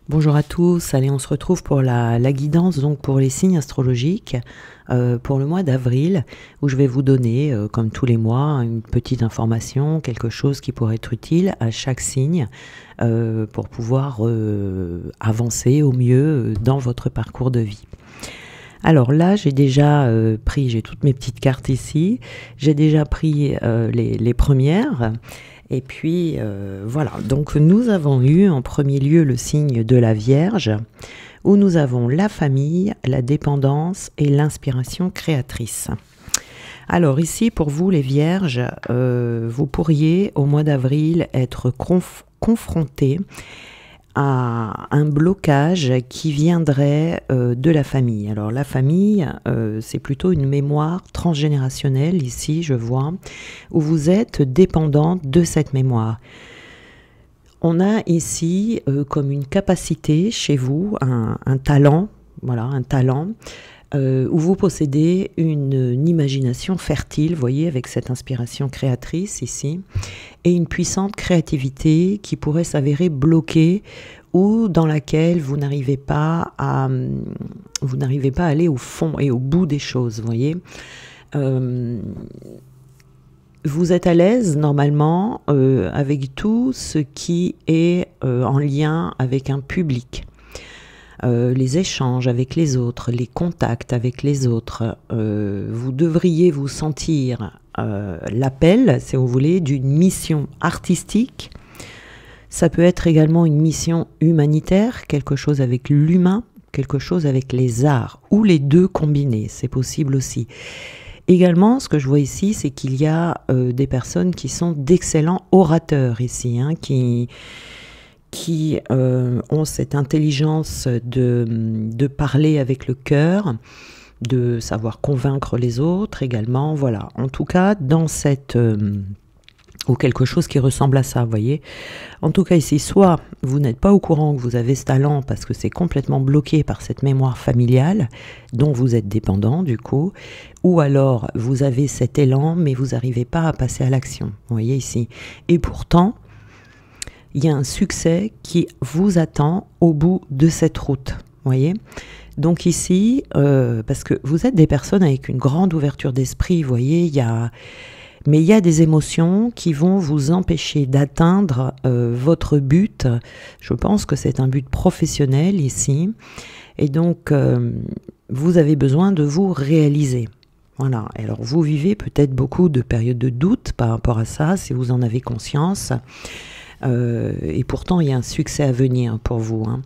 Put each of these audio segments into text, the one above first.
Bonjour à tous, allez on se retrouve pour la guidance donc pour les signes astrologiques pour le mois d'avril où je vais vous donner comme tous les mois une petite information, quelque chose qui pourrait être utile à chaque signe pour pouvoir avancer au mieux dans votre parcours de vie. Alors là j'ai déjà pris, j'ai toutes mes petites cartes ici, j'ai déjà pris les premières. Et puis voilà, donc nous avons eu en premier lieu le signe de la Vierge, où nous avons la famille, la dépendance et l'inspiration créatrice. Alors ici, pour vous les Vierges, vous pourriez au mois d'avril être confrontés à un blocage qui viendrait de la famille. Alors la famille, c'est plutôt une mémoire transgénérationnelle ici, je vois, où vous êtes dépendant de cette mémoire. On a ici comme une capacité chez vous, un talent, voilà, un talent, où vous possédez une imagination fertile, vous voyez, avec cette inspiration créatrice ici, et une puissante créativité qui pourrait s'avérer bloquée ou dans laquelle vous n'arrivez pas à aller au fond et au bout des choses, vous voyez. Vous êtes à l'aise normalement avec tout ce qui est en lien avec un public. Les échanges avec les autres, les contacts avec les autres, vous devriez vous sentir l'appel, si vous voulez, d'une mission artistique. Ça peut être également une mission humanitaire, quelque chose avec l'humain, quelque chose avec les arts, ou les deux combinés, c'est possible aussi. Également, ce que je vois ici, c'est qu'il y a des personnes qui sont d'excellents orateurs ici, hein, qui ont cette intelligence de parler avec le cœur, de savoir convaincre les autres également, voilà. En tout cas, dans cette... ou quelque chose qui ressemble à ça, vous voyez. En tout cas ici, soit vous n'êtes pas au courant que vous avez ce talent parce que c'est complètement bloqué par cette mémoire familiale dont vous êtes dépendant du coup, ou alors vous avez cet élan mais vous n'arrivez pas à passer à l'action, vous voyez ici. Et pourtant, il y a un succès qui vous attend au bout de cette route, vous voyez. Donc ici, parce que vous êtes des personnes avec une grande ouverture d'esprit, vous voyez, mais il y a des émotions qui vont vous empêcher d'atteindre votre but. Je pense que c'est un but professionnel ici. Et donc, vous avez besoin de vous réaliser. Voilà. Alors, vous vivez peut-être beaucoup de périodes de doute par rapport à ça, si vous en avez conscience. Et pourtant, il y a un succès à venir pour vous, hein.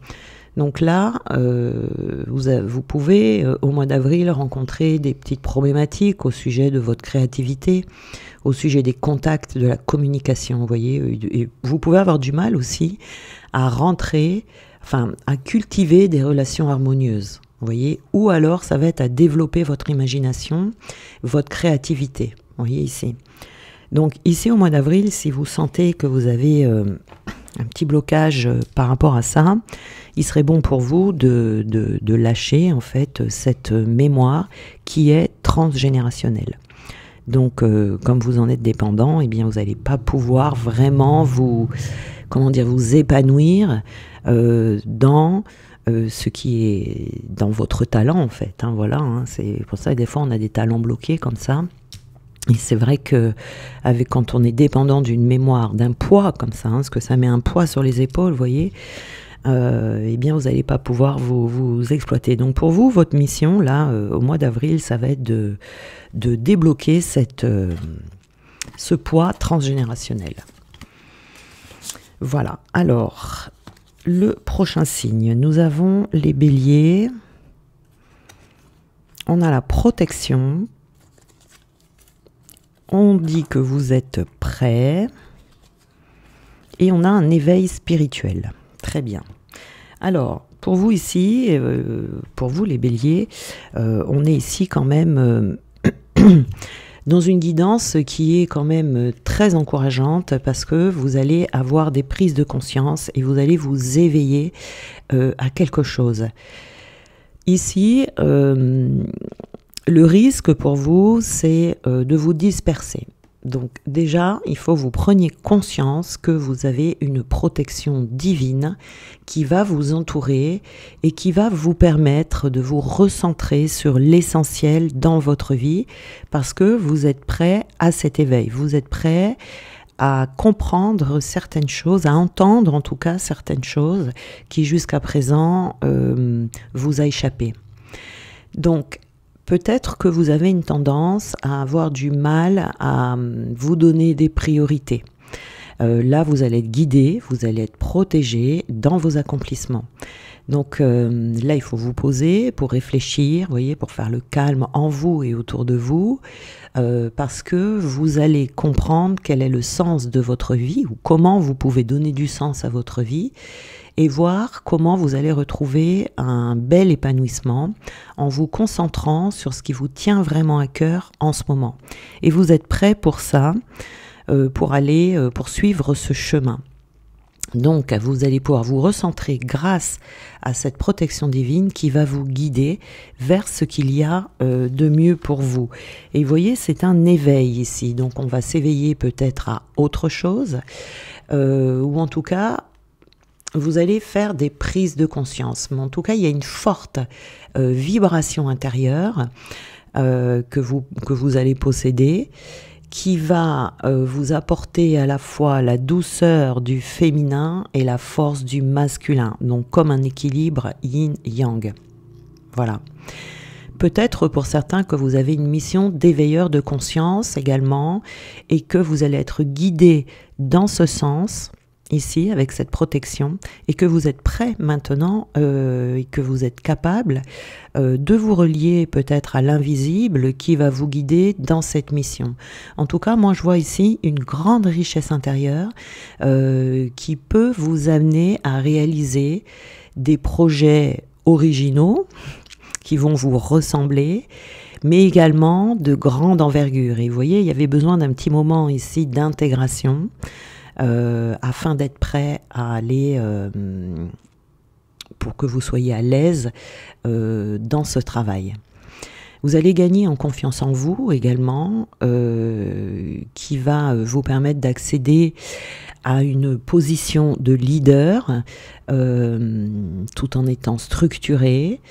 Donc là, vous pouvez, au mois d'avril, rencontrer des petites problématiques au sujet de votre créativité, au sujet des contacts, de la communication, vous voyez. Et vous pouvez avoir du mal aussi à rentrer, enfin, à cultiver des relations harmonieuses, vous voyez. Ou alors, ça va être à développer votre imagination, votre créativité, vous voyez ici. Donc ici, au mois d'avril, si vous sentez que vous avez un petit blocage par rapport à ça, il serait bon pour vous de lâcher en fait cette mémoire qui est transgénérationnelle. Donc comme vous en êtes dépendant, eh bien vous n'allez pas pouvoir vraiment vous épanouir dans ce qui est dans votre talent en fait, hein, voilà, hein, c'est pour ça que des fois on a des talents bloqués comme ça. Et c'est vrai que quand on est dépendant d'une mémoire, d'un poids comme ça, hein, parce que ça met un poids sur les épaules, vous voyez, eh bien vous n'allez pas pouvoir vous exploiter. Donc pour vous, votre mission, là, au mois d'avril, ça va être de débloquer ce poids transgénérationnel. Voilà. Alors, le prochain signe, nous avons les béliers. On a la protection. On dit que vous êtes prêts et on a un éveil spirituel. Très bien. Alors, pour vous ici, pour vous les béliers, on est ici quand même dans une guidance qui est quand même très encourageante parce que vous allez avoir des prises de conscience et vous allez vous éveiller à quelque chose. Ici, le risque pour vous, c'est de vous disperser. Donc déjà, il faut que vous preniez conscience que vous avez une protection divine qui va vous entourer et qui va vous permettre de vous recentrer sur l'essentiel dans votre vie parce que vous êtes prêt à cet éveil, vous êtes prêt à comprendre certaines choses, à entendre en tout cas certaines choses qui jusqu'à présent vous a échappé. Donc, peut-être que vous avez une tendance à avoir du mal à vous donner des priorités. Là, vous allez être guidé, vous allez être protégé dans vos accomplissements. Donc là, il faut vous poser pour réfléchir, vous voyez, pour faire le calme en vous et autour de vous, parce que vous allez comprendre quel est le sens de votre vie ou comment vous pouvez donner du sens à votre vie et voir comment vous allez retrouver un bel épanouissement en vous concentrant sur ce qui vous tient vraiment à cœur en ce moment. Et vous êtes prêt pour ça, pour aller poursuivre ce chemin. Donc, vous allez pouvoir vous recentrer grâce à cette protection divine qui va vous guider vers ce qu'il y a de mieux pour vous. Et vous voyez, c'est un éveil ici. Donc, on va s'éveiller peut-être à autre chose, ou en tout cas, vous allez faire des prises de conscience. Mais en tout cas, il y a une forte vibration intérieure que vous allez posséder, qui va vous apporter à la fois la douceur du féminin et la force du masculin, donc comme un équilibre yin-yang. Voilà. Peut-être pour certains que vous avez une mission d'éveilleur de conscience également, et que vous allez être guidé dans ce sens, ici, avec cette protection, et que vous êtes prêt maintenant, et que vous êtes capable de vous relier peut-être à l'invisible qui va vous guider dans cette mission. En tout cas, moi je vois ici une grande richesse intérieure qui peut vous amener à réaliser des projets originaux qui vont vous ressembler, mais également de grande envergure. Et vous voyez, il y avait besoin d'un petit moment ici d'intégration, afin d'être prêt à aller, pour que vous soyez à l'aise dans ce travail. Vous allez gagner en confiance en vous également, qui va vous permettre d'accéder à une position de leader, tout en étant structuré.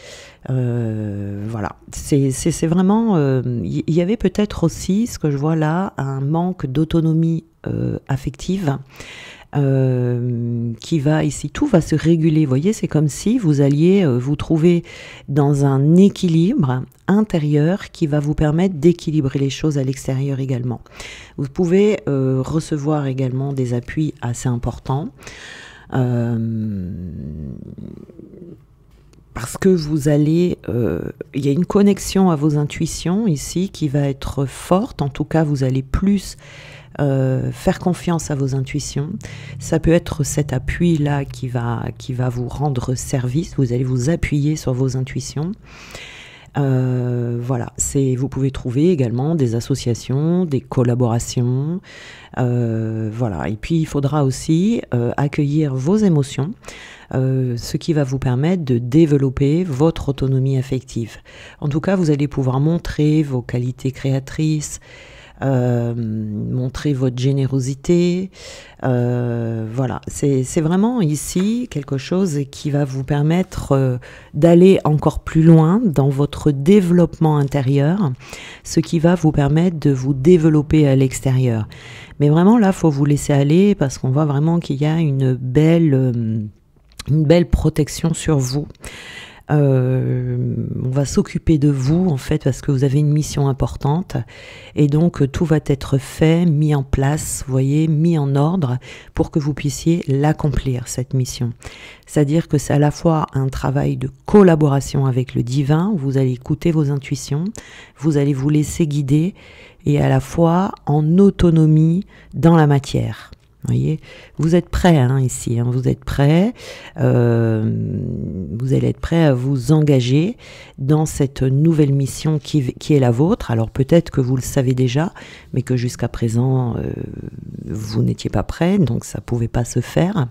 Voilà, c'est vraiment, il y avait peut-être aussi, ce que je vois là, un manque d'autonomie affective, qui va ici, tout va se réguler. Vous voyez, c'est comme si vous alliez vous trouver dans un équilibre intérieur qui va vous permettre d'équilibrer les choses à l'extérieur également. Vous pouvez recevoir également des appuis assez importants, parce que vous allez, il y a une connexion à vos intuitions ici qui va être forte. En tout cas, vous allez plus faire confiance à vos intuitions. Ça peut être cet appui-là qui va vous rendre service. Vous allez vous appuyer sur vos intuitions. Voilà, vous pouvez trouver également des associations, des collaborations. Voilà, et puis il faudra aussi accueillir vos émotions. Ce qui va vous permettre de développer votre autonomie affective. En tout cas, vous allez pouvoir montrer vos qualités créatrices, montrer votre générosité. Voilà, c'est vraiment ici quelque chose qui va vous permettre d'aller encore plus loin dans votre développement intérieur, ce qui va vous permettre de vous développer à l'extérieur. Mais vraiment là, il faut vous laisser aller parce qu'on voit vraiment qu'il y a une belle protection sur vous. On va s'occuper de vous en fait parce que vous avez une mission importante et donc tout va être fait, mis en place, vous voyez, mis en ordre pour que vous puissiez l'accomplir, cette mission. C'est-à-dire que c'est à la fois un travail de collaboration avec le divin, où vous allez écouter vos intuitions, vous allez vous laisser guider et à la fois en autonomie dans la matière. Vous voyez, vous êtes prêts hein, ici, hein, vous êtes prêts, vous allez être prêts à vous engager dans cette nouvelle mission qui est la vôtre. Alors peut-être que vous le savez déjà, mais que jusqu'à présent, vous n'étiez pas prêts, donc ça ne pouvait pas se faire.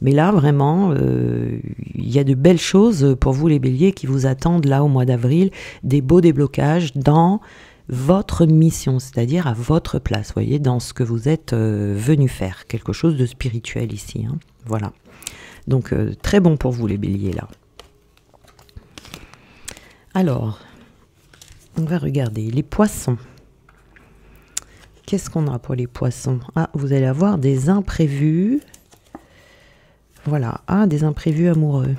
Mais là, vraiment, il y a de belles choses pour vous les béliers qui vous attendent là au mois d'avril, des beaux déblocages dans votre mission, c'est-à-dire à votre place, vous voyez, dans ce que vous êtes venu faire, quelque chose de spirituel ici, hein. Voilà. Donc très bon pour vous les béliers là. Alors, on va regarder les poissons. Qu'est-ce qu'on a pour les poissons? Ah, vous allez avoir des imprévus. Voilà, ah, des imprévus amoureux.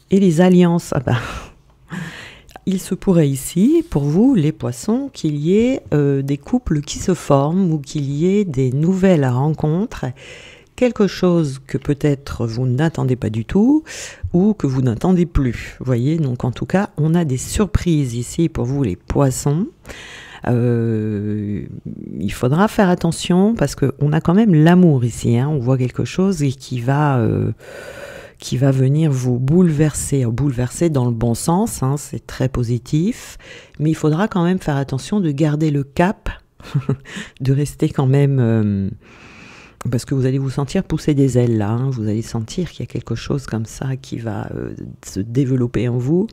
Et les alliances, ah bah, il se pourrait ici, pour vous, les poissons, qu'il y ait des couples qui se forment ou qu'il y ait des nouvelles rencontres, quelque chose que peut-être vous n'attendez pas du tout ou que vous n'attendez plus. Vous voyez, donc en tout cas, on a des surprises ici pour vous, les poissons. Il faudra faire attention parce qu'on a quand même l'amour ici, hein. On voit quelque chose et qui va venir vous bouleverser dans le bon sens, hein, c'est très positif, mais il faudra quand même faire attention de garder le cap, de rester quand même, parce que vous allez vous sentir pousser des ailes là, hein. Vous allez sentir qu'il y a quelque chose comme ça qui va se développer en vous.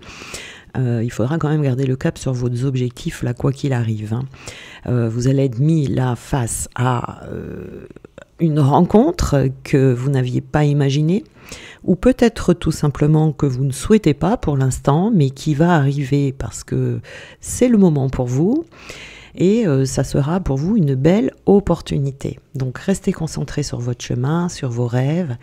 Il faudra quand même garder le cap sur vos objectifs là, quoi qu'il arrive, hein. Vous allez être mis là face à une rencontre que vous n'aviez pas imaginée, ou peut-être tout simplement que vous ne souhaitez pas pour l'instant, mais qui va arriver parce que c'est le moment pour vous, et ça sera pour vous une belle opportunité. Donc restez concentrés sur votre chemin, sur vos rêves,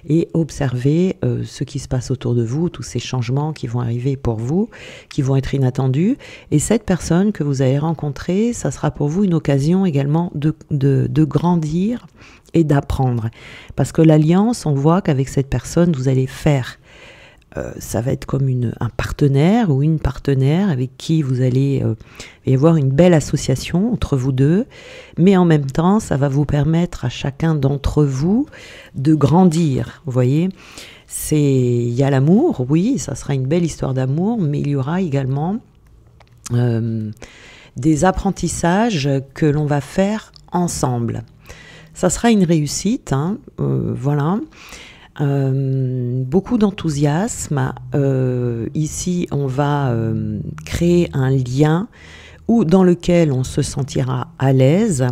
et observez ce qui se passe autour de vous, tous ces changements qui vont arriver pour vous, qui vont être inattendus, et cette personne que vous allez rencontrer, ça sera pour vous une occasion également de grandir et d'apprendre. Parce que l'alliance, on voit qu'avec cette personne, vous allez faire, ça va être comme un partenaire ou une partenaire avec qui vous allez y avoir une belle association entre vous deux, mais en même temps, ça va vous permettre à chacun d'entre vous de grandir, vous voyez. Il y a l'amour, oui, ça sera une belle histoire d'amour, mais il y aura également des apprentissages que l'on va faire ensemble. Ça sera une réussite, hein, voilà. Beaucoup d'enthousiasme. Ici, on va créer un lien dans lequel on se sentira à l'aise,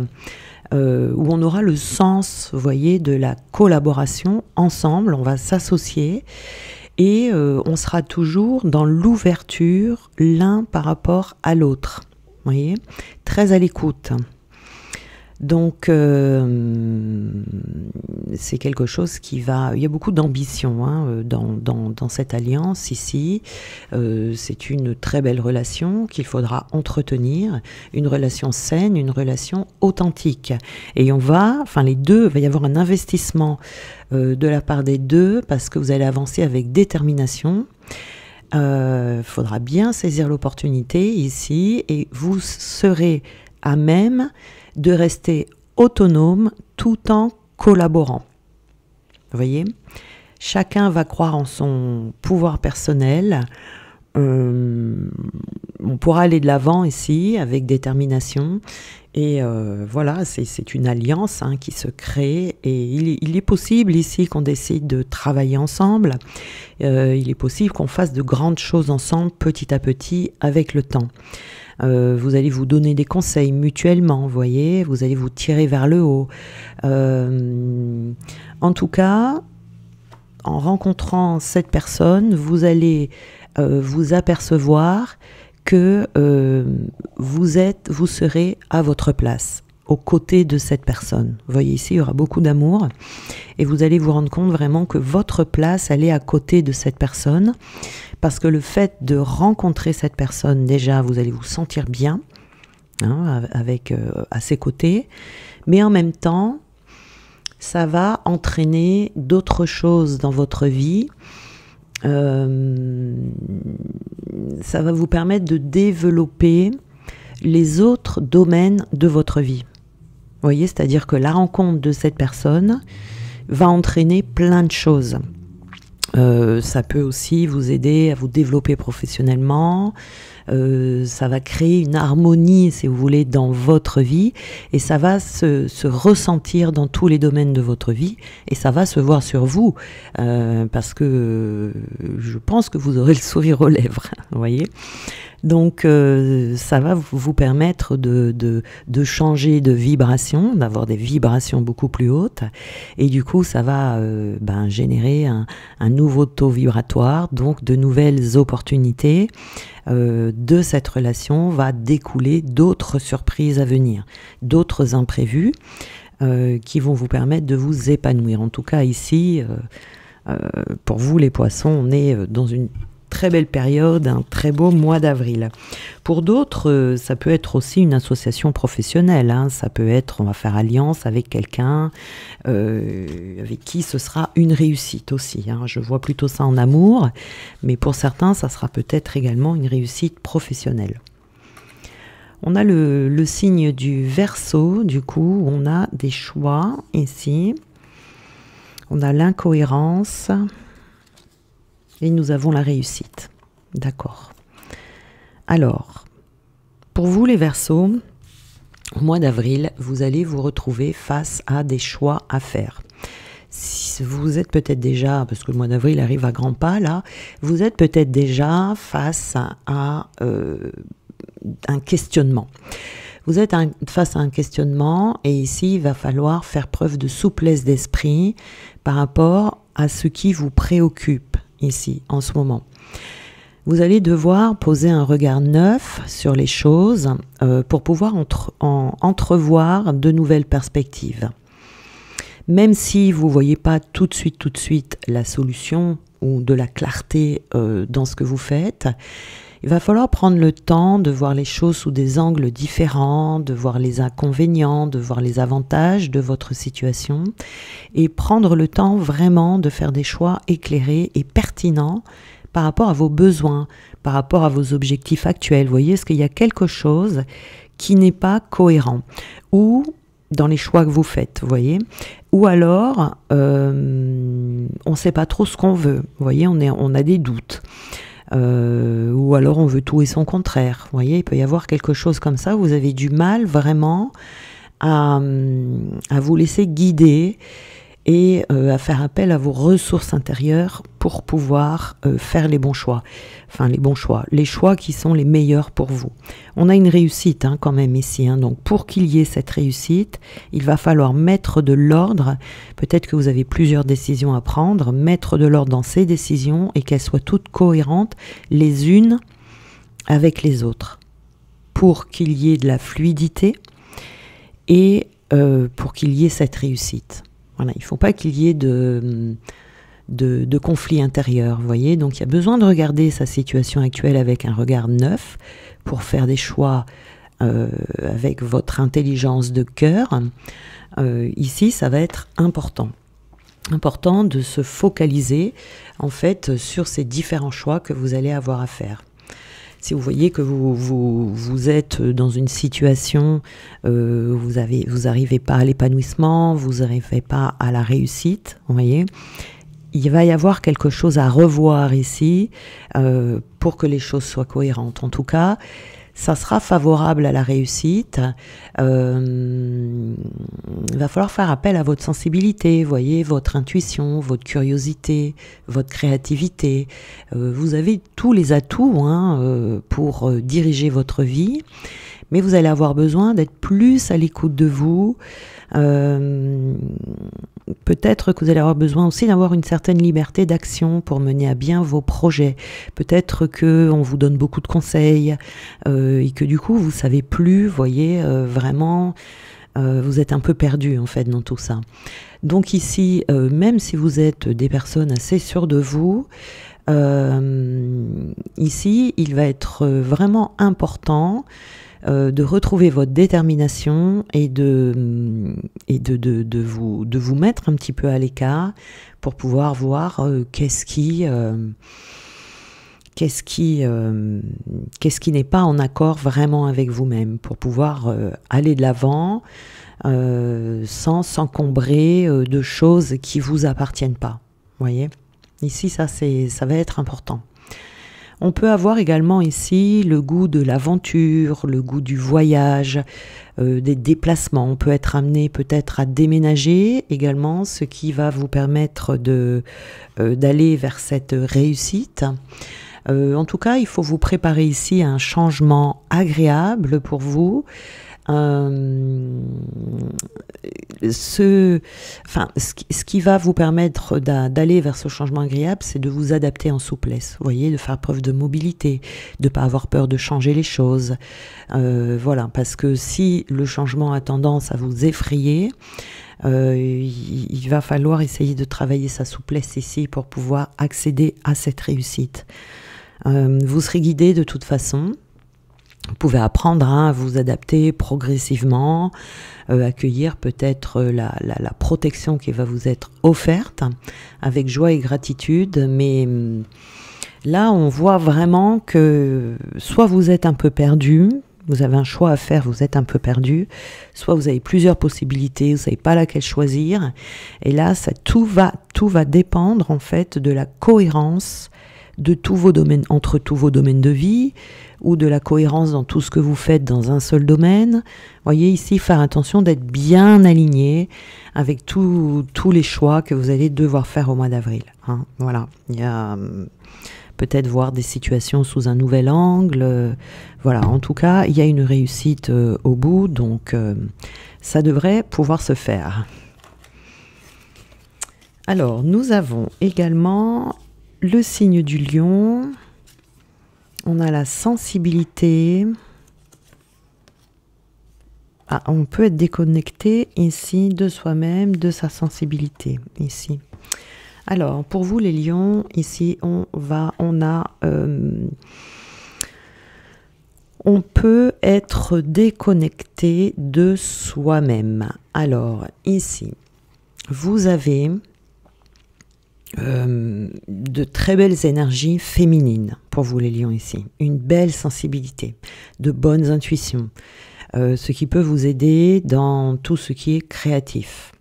où on aura le sens, vous voyez, de la collaboration ensemble. On va s'associer et on sera toujours dans l'ouverture l'un par rapport à l'autre. Vous voyez, très à l'écoute. Donc, c'est quelque chose qui va... Il y a beaucoup d'ambition, hein, dans cette alliance ici. C'est une très belle relation qu'il faudra entretenir, une relation saine, une relation authentique. Et les deux, il va y avoir un investissement de la part des deux parce que vous allez avancer avec détermination. Faudra bien saisir l'opportunité ici et vous serez à même de rester autonome tout en collaborant. Vous voyez, chacun va croire en son pouvoir personnel. On pourra aller de l'avant ici avec détermination. Et voilà, c'est une alliance, hein, qui se crée. Et il est possible ici qu'on décide de travailler ensemble. Il est possible qu'on fasse de grandes choses ensemble petit à petit avec le temps. Vous allez vous donner des conseils mutuellement, vous voyez, vous allez vous tirer vers le haut. En tout cas, en rencontrant cette personne, vous allez vous apercevoir que vous serez à votre place, aux côtés de cette personne. Vous voyez ici, il y aura beaucoup d'amour et vous allez vous rendre compte vraiment que votre place, elle est à côté de cette personne. Parce que le fait de rencontrer cette personne, déjà, vous allez vous sentir bien, hein, à ses côtés. Mais en même temps, ça va entraîner d'autres choses dans votre vie. Ça va vous permettre de développer les autres domaines de votre vie. Vous voyez, c'est-à-dire que la rencontre de cette personne va entraîner plein de choses. Ça peut aussi vous aider à vous développer professionnellement, ça va créer une harmonie, si vous voulez, dans votre vie, et ça va se ressentir dans tous les domaines de votre vie, et ça va se voir sur vous, parce que je pense que vous aurez le sourire aux lèvres, vous voyez. Donc ça va vous permettre de changer de vibration, d'avoir des vibrations beaucoup plus hautes, et du coup ça va générer un nouveau taux vibratoire, donc de nouvelles opportunités. De cette relation va découler d'autres surprises à venir, d'autres imprévus qui vont vous permettre de vous épanouir. En tout cas ici, pour vous les poissons, on est dans une très belle période, un très beau mois d'avril. Pour d'autres, ça peut être aussi une association professionnelle, hein. Ça peut être, on va faire alliance avec quelqu'un avec qui ce sera une réussite aussi, hein. Je vois plutôt ça en amour, mais pour certains, ça sera peut-être également une réussite professionnelle. On a le signe du Verseau, du coup, on a des choix ici. On a l'incohérence. Et nous avons la réussite. D'accord. Alors, pour vous les Verseaux, au mois d'avril, vous allez vous retrouver face à des choix à faire. Si vous êtes peut-être déjà, parce que le mois d'avril arrive à grands pas là, vous êtes peut-être déjà face à un questionnement. Vous êtes face à un questionnement et ici, il va falloir faire preuve de souplesse d'esprit par rapport à ce qui vous préoccupe ici, en ce moment. Vous allez devoir poser un regard neuf sur les choses pour pouvoir entrevoir de nouvelles perspectives. Même si vous ne voyez pas tout de suite la solution ou de la clarté dans ce que vous faites, il va falloir prendre le temps de voir les choses sous des angles différents, de voir les inconvénients, de voir les avantages de votre situation et prendre le temps vraiment de faire des choix éclairés et pertinents par rapport à vos besoins, par rapport à vos objectifs actuels. Vous voyez, est-ce qu'il y a quelque chose qui n'est pas cohérent ou dans les choix que vous faites, vous voyez, ou alors on ne sait pas trop ce qu'on veut, vous voyez, on a des doutes. Ou alors on veut tout et son contraire. Vous voyez, il peut y avoir quelque chose comme ça. Vous avez du mal vraiment à vous laisser guider et à faire appel à vos ressources intérieures pour pouvoir faire les bons choix. Enfin, les choix qui sont les meilleurs pour vous. On a une réussite quand même ici. Donc, pour qu'il y ait cette réussite, il va falloir mettre de l'ordre. Peut-être que vous avez plusieurs décisions à prendre. Mettre de l'ordre dans ces décisions et qu'elles soient toutes cohérentes les unes avec les autres. Pour qu'il y ait de la fluidité et pour qu'il y ait cette réussite. Voilà, il ne faut pas qu'il y ait de conflits intérieurs, vous voyez. Donc il y a besoin de regarder sa situation actuelle avec un regard neuf pour faire des choix avec votre intelligence de cœur. Ici, ça va être important. Important de se focaliser en fait sur ces différents choix que vous allez avoir à faire. Si vous voyez que vous êtes dans une situation où vous n'arrivez pas à l'épanouissement, vous n'arrivez pas à la réussite, vous voyez, il va y avoir quelque chose à revoir ici pour que les choses soient cohérentes. En tout cas, ça sera favorable à la réussite. Il va falloir faire appel à votre sensibilité, voyez, votre intuition, votre curiosité, votre créativité. Vous avez tous les atouts pour diriger votre vie, mais vous allez avoir besoin d'être plus à l'écoute de vous. Peut-être que vous allez avoir besoin aussi d'avoir une certaine liberté d'action pour mener à bien vos projets. Peut-être qu'on vous donne beaucoup de conseils et que du coup vous savez plus, voyez, vraiment vous êtes un peu perdu en fait dans tout ça. Donc ici, même si vous êtes des personnes assez sûres de vous, ici il va être vraiment important de retrouver votre détermination et de vous mettre un petit peu à l'écart pour pouvoir voir qu'est-ce qui n'est pas en accord vraiment avec vous-même, pour pouvoir aller de l'avant sans s'encombrer de choses qui vous appartiennent pas. Voyez, ici ça va être important. On peut avoir également ici le goût de l'aventure, le goût du voyage, des déplacements. On peut être amené peut-être à déménager également, ce qui va vous permettre d'aller vers cette réussite. En tout cas, il faut vous préparer ici à un changement agréable pour vous. Ce qui va vous permettre d'aller vers ce changement agréable, c'est de vous adapter en souplesse, vous voyez, de faire preuve de mobilité, de ne pas avoir peur de changer les choses. Voilà, parce que si le changement a tendance à vous effrayer, il va falloir essayer de travailler sa souplesse ici pour pouvoir accéder à cette réussite. Vous serez guidé de toute façon. Vous pouvez apprendre à vous adapter progressivement, accueillir peut-être la protection qui va vous être offerte avec joie et gratitude. Mais là, on voit vraiment que soit vous êtes un peu perdu, vous avez un choix à faire, vous êtes un peu perdu, soit vous avez plusieurs possibilités, vous ne savez pas laquelle choisir. Et là, tout va dépendre en fait de la cohérence de tous vos domaines, entre tous vos domaines de vie, ou de la cohérence dans tout ce que vous faites dans un seul domaine. Voyez ici, faire attention d'être bien aligné avec tous les choix que vous allez devoir faire au mois d'avril. Hein. Voilà, il y a peut-être voir des situations sous un nouvel angle. Voilà, en tout cas, il y a une réussite au bout, donc ça devrait pouvoir se faire. Alors, nous avons également le signe du lion. On a la sensibilité. Ah, on peut être déconnecté ici de soi-même, de sa sensibilité ici. Alors, pour vous les lions, ici on peut être déconnecté de soi-même. Alors, ici, vous avez de très belles énergies féminines pour vous les lions ici, une belle sensibilité, de bonnes intuitions, ce qui peut vous aider dans tout ce qui est créatif.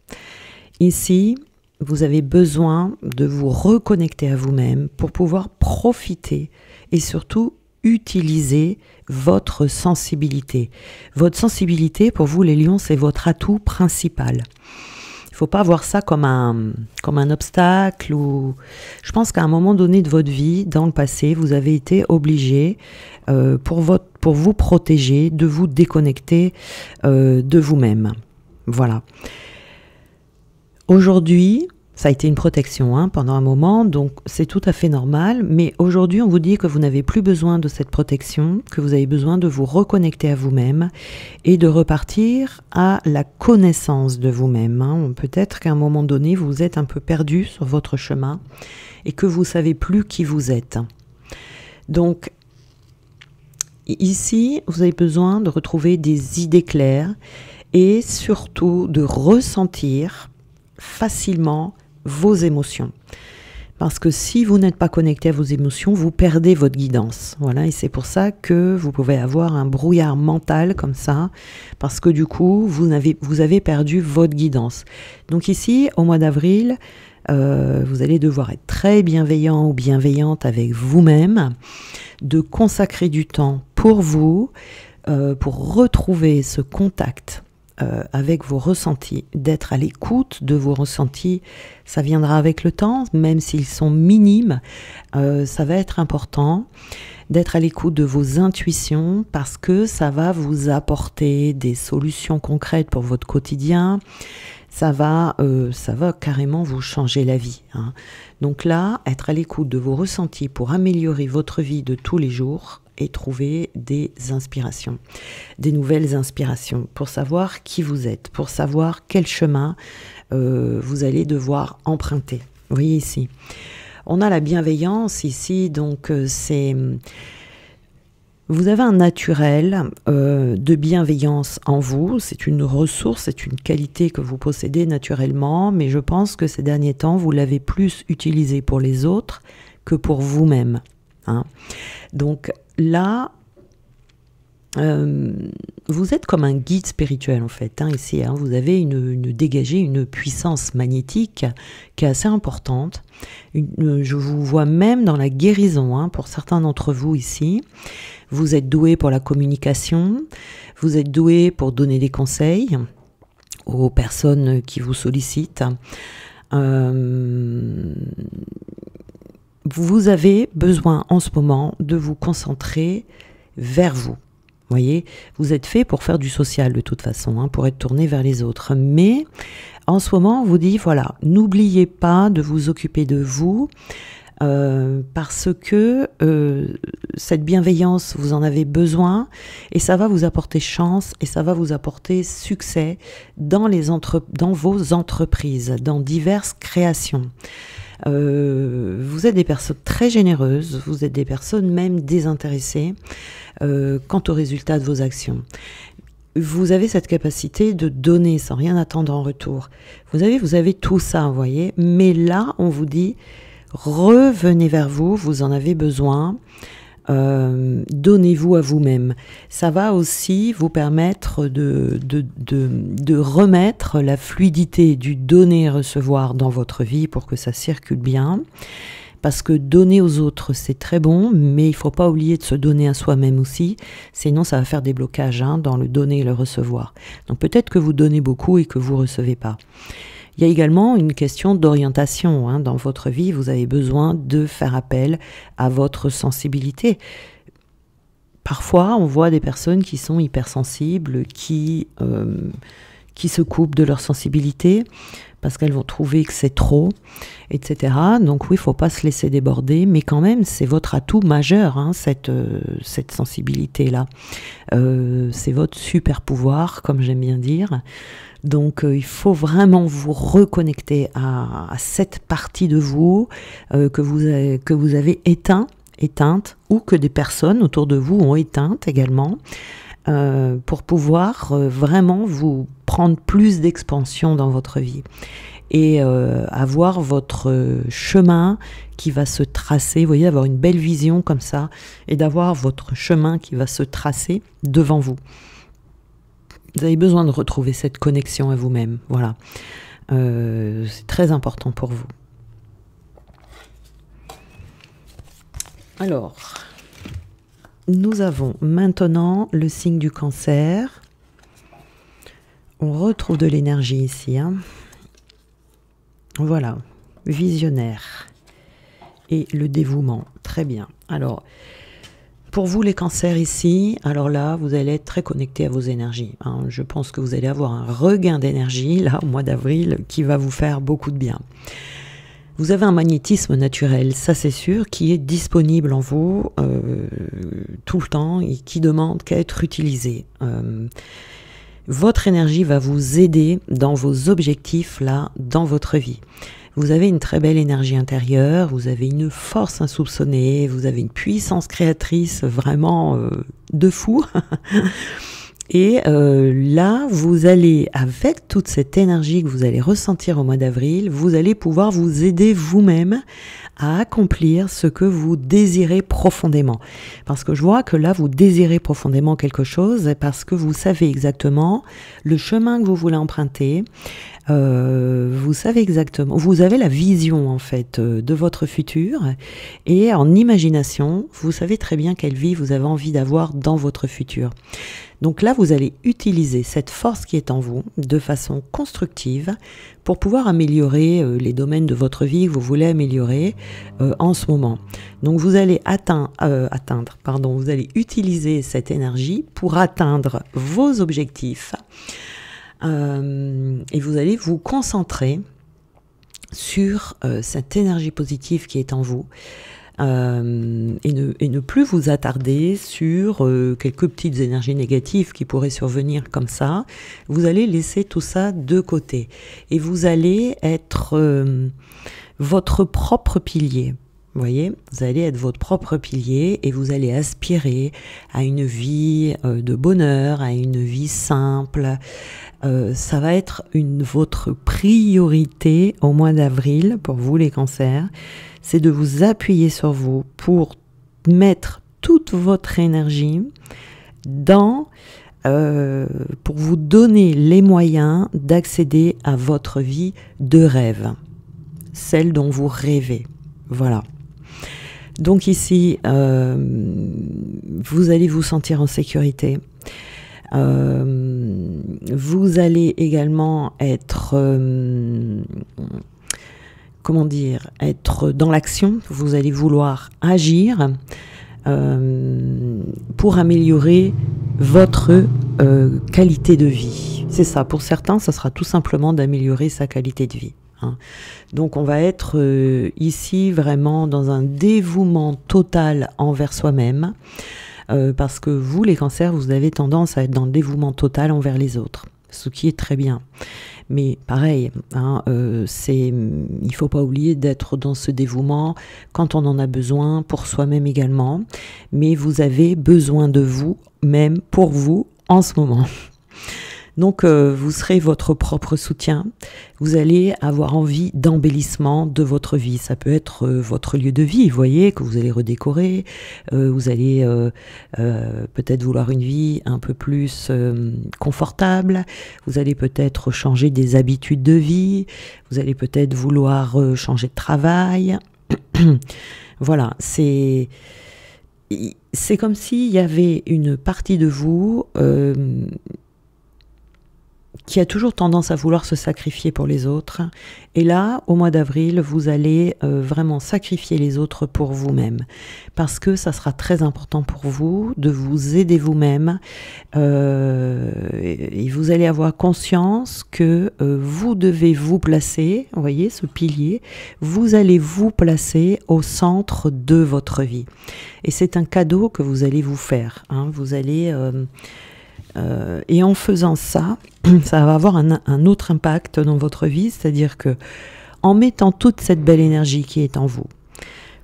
Ici, vous avez besoin de vous reconnecter à vous-même pour pouvoir profiter et surtout utiliser votre sensibilité. Votre sensibilité, pour vous les lions, c'est votre atout principal. Il ne faut pas voir ça comme un obstacle. Je pense qu'à un moment donné de votre vie, dans le passé, vous avez été obligé, pour vous protéger, de vous déconnecter de vous-même. Voilà. Aujourd'hui, ça a été une protection pendant un moment, donc c'est tout à fait normal. Mais aujourd'hui, on vous dit que vous n'avez plus besoin de cette protection, que vous avez besoin de vous reconnecter à vous-même et de repartir à la connaissance de vous-même. Peut-être qu'à un moment donné, vous êtes un peu perdu sur votre chemin et que vous ne savez plus qui vous êtes. Donc, ici, vous avez besoin de retrouver des idées claires et surtout de ressentir facilement vos émotions. Parce que si vous n'êtes pas connecté à vos émotions, vous perdez votre guidance. Voilà, et c'est pour ça que vous pouvez avoir un brouillard mental comme ça, parce que du coup, vous avez perdu votre guidance. Donc ici, au mois d'avril, vous allez devoir être très bienveillant ou bienveillante avec vous-même, de consacrer du temps pour vous, pour retrouver ce contact avec vos ressentis, d'être à l'écoute de vos ressentis. Ça viendra avec le temps, même s'ils sont minimes, ça va être important d'être à l'écoute de vos intuitions parce que ça va vous apporter des solutions concrètes pour votre quotidien. Ça va carrément vous changer la vie. Donc là, être à l'écoute de vos ressentis pour améliorer votre vie de tous les jours et trouver des inspirations, des nouvelles inspirations pour savoir qui vous êtes, pour savoir quel chemin vous allez devoir emprunter. Vous voyez ici, on a la bienveillance ici, donc vous avez un naturel de bienveillance en vous, c'est une ressource, c'est une qualité que vous possédez naturellement, mais je pense que ces derniers temps, vous l'avez plus utilisé pour les autres que pour vous-même. Donc là, vous êtes comme un guide spirituel en fait, ici, vous avez dégagé une puissance magnétique qui est assez importante. Je vous vois même dans la guérison, pour certains d'entre vous ici. Vous êtes doué pour la communication, vous êtes doué pour donner des conseils aux personnes qui vous sollicitent. vous avez besoin en ce moment de vous concentrer vers vous. Voyez, vous êtes fait pour faire du social de toute façon, hein, pour être tourné vers les autres. Mais en ce moment, on vous dit, voilà, n'oubliez pas de vous occuper de vous, parce que cette bienveillance, vous en avez besoin, et ça va vous apporter chance, et ça va vous apporter succès dans vos entreprises, dans diverses créations. Vous êtes des personnes très généreuses, vous êtes des personnes même désintéressées quant aux résultats de vos actions. Vous avez cette capacité de donner sans rien attendre en retour. Vous avez tout ça, vous voyez. Mais là, on vous dit, revenez vers vous, vous en avez besoin. Donnez-vous à vous-même. Ça va aussi vous permettre de remettre la fluidité du donner et recevoir dans votre vie pour que ça circule bien. Parce que donner aux autres, c'est très bon, mais il ne faut pas oublier de se donner à soi-même aussi, sinon ça va faire des blocages dans le donner et le recevoir. Donc peut-être que vous donnez beaucoup et que vous ne recevez pas. Il y a également une question d'orientation. Dans votre vie, vous avez besoin de faire appel à votre sensibilité. Parfois, on voit des personnes qui sont hypersensibles, qui se coupent de leur sensibilité parce qu'elles vont trouver que c'est trop, etc. Donc oui, il ne faut pas se laisser déborder, mais quand même, c'est votre atout majeur, cette sensibilité-là. C'est votre super pouvoir, comme j'aime bien dire. Donc il faut vraiment vous reconnecter à cette partie de vous que vous avez éteinte, ou que des personnes autour de vous ont éteinte également, pour pouvoir vraiment vous prendre plus d'expansion dans votre vie et avoir votre chemin qui va se tracer, vous voyez, avoir une belle vision comme ça et d'avoir votre chemin qui va se tracer devant vous. Vous avez besoin de retrouver cette connexion à vous-même, voilà. C'est très important pour vous. Alors, nous avons maintenant le signe du Cancer. On retrouve de l'énergie ici. Voilà, visionnaire. Et le dévouement, très bien. Alors, pour vous les cancers ici, alors là, vous allez être très connecté à vos énergies. Je pense que vous allez avoir un regain d'énergie, là, au mois d'avril, qui va vous faire beaucoup de bien. Vous avez un magnétisme naturel, ça c'est sûr, qui est disponible en vous tout le temps et qui demande qu'à être utilisé. Votre énergie va vous aider dans vos objectifs, là, dans votre vie. Vous avez une très belle énergie intérieure, vous avez une force insoupçonnée, vous avez une puissance créatrice vraiment de fou. Et là, vous allez, avec toute cette énergie que vous allez ressentir au mois d'avril, vous allez pouvoir vous aider vous-même à accomplir ce que vous désirez profondément. Parce que je vois que là, vous désirez profondément quelque chose parce que vous savez exactement le chemin que vous voulez emprunter. Vous savez exactement, vous avez la vision en fait de votre futur et en imagination, vous savez très bien quelle vie vous avez envie d'avoir dans votre futur. Donc là, vous allez utiliser cette force qui est en vous de façon constructive pour pouvoir améliorer les domaines de votre vie que vous voulez améliorer en ce moment. Donc vous allez vous allez utiliser cette énergie pour atteindre vos objectifs. Et vous allez vous concentrer sur cette énergie positive qui est en vous et ne plus vous attarder sur quelques petites énergies négatives qui pourraient survenir comme ça. Vous allez laisser tout ça de côté et vous allez être votre propre pilier. Vous voyez, vous allez être votre propre pilier et vous allez aspirer à une vie de bonheur, à une vie simple. Ça va être votre priorité au mois d'avril pour vous les cancers. C'est de vous appuyer sur vous pour mettre toute votre énergie pour vous donner les moyens d'accéder à votre vie de rêve, celle dont vous rêvez. Voilà. Donc ici, vous allez vous sentir en sécurité. Vous allez également être comment dire, être dans l'action, vous allez vouloir agir pour améliorer votre qualité de vie. C'est ça, pour certains, ça sera tout simplement d'améliorer sa qualité de vie. Hein. Donc on va être ici vraiment dans un dévouement total envers soi-même, parce que vous, les cancers, vous avez tendance à être dans le dévouement total envers les autres, ce qui est très bien. Mais pareil, hein, il faut pas oublier d'être dans ce dévouement quand on en a besoin, pour soi-même également. Mais vous avez besoin de vous-même pour vous en ce moment. Donc vous serez votre propre soutien, vous allez avoir envie d'embellissement de votre vie. Ça peut être votre lieu de vie, vous voyez, que vous allez redécorer, vous allez peut-être vouloir une vie un peu plus confortable, vous allez peut-être changer des habitudes de vie, vous allez peut-être vouloir changer de travail. Voilà, c'est comme s'il y avait une partie de vous qui a toujours tendance à vouloir se sacrifier pour les autres. Et là, au mois d'avril, vous allez vraiment sacrifier les autres pour vous-même. Parce que ça sera très important pour vous de vous aider vous-même. Et vous allez avoir conscience que vous devez vous placer, vous voyez, ce pilier, vous allez vous placer au centre de votre vie. Et c'est un cadeau que vous allez vous faire. Hein. Vous allez... et en faisant ça, ça va avoir un autre impact dans votre vie, c'est-à-dire que en mettant toute cette belle énergie qui est en vous,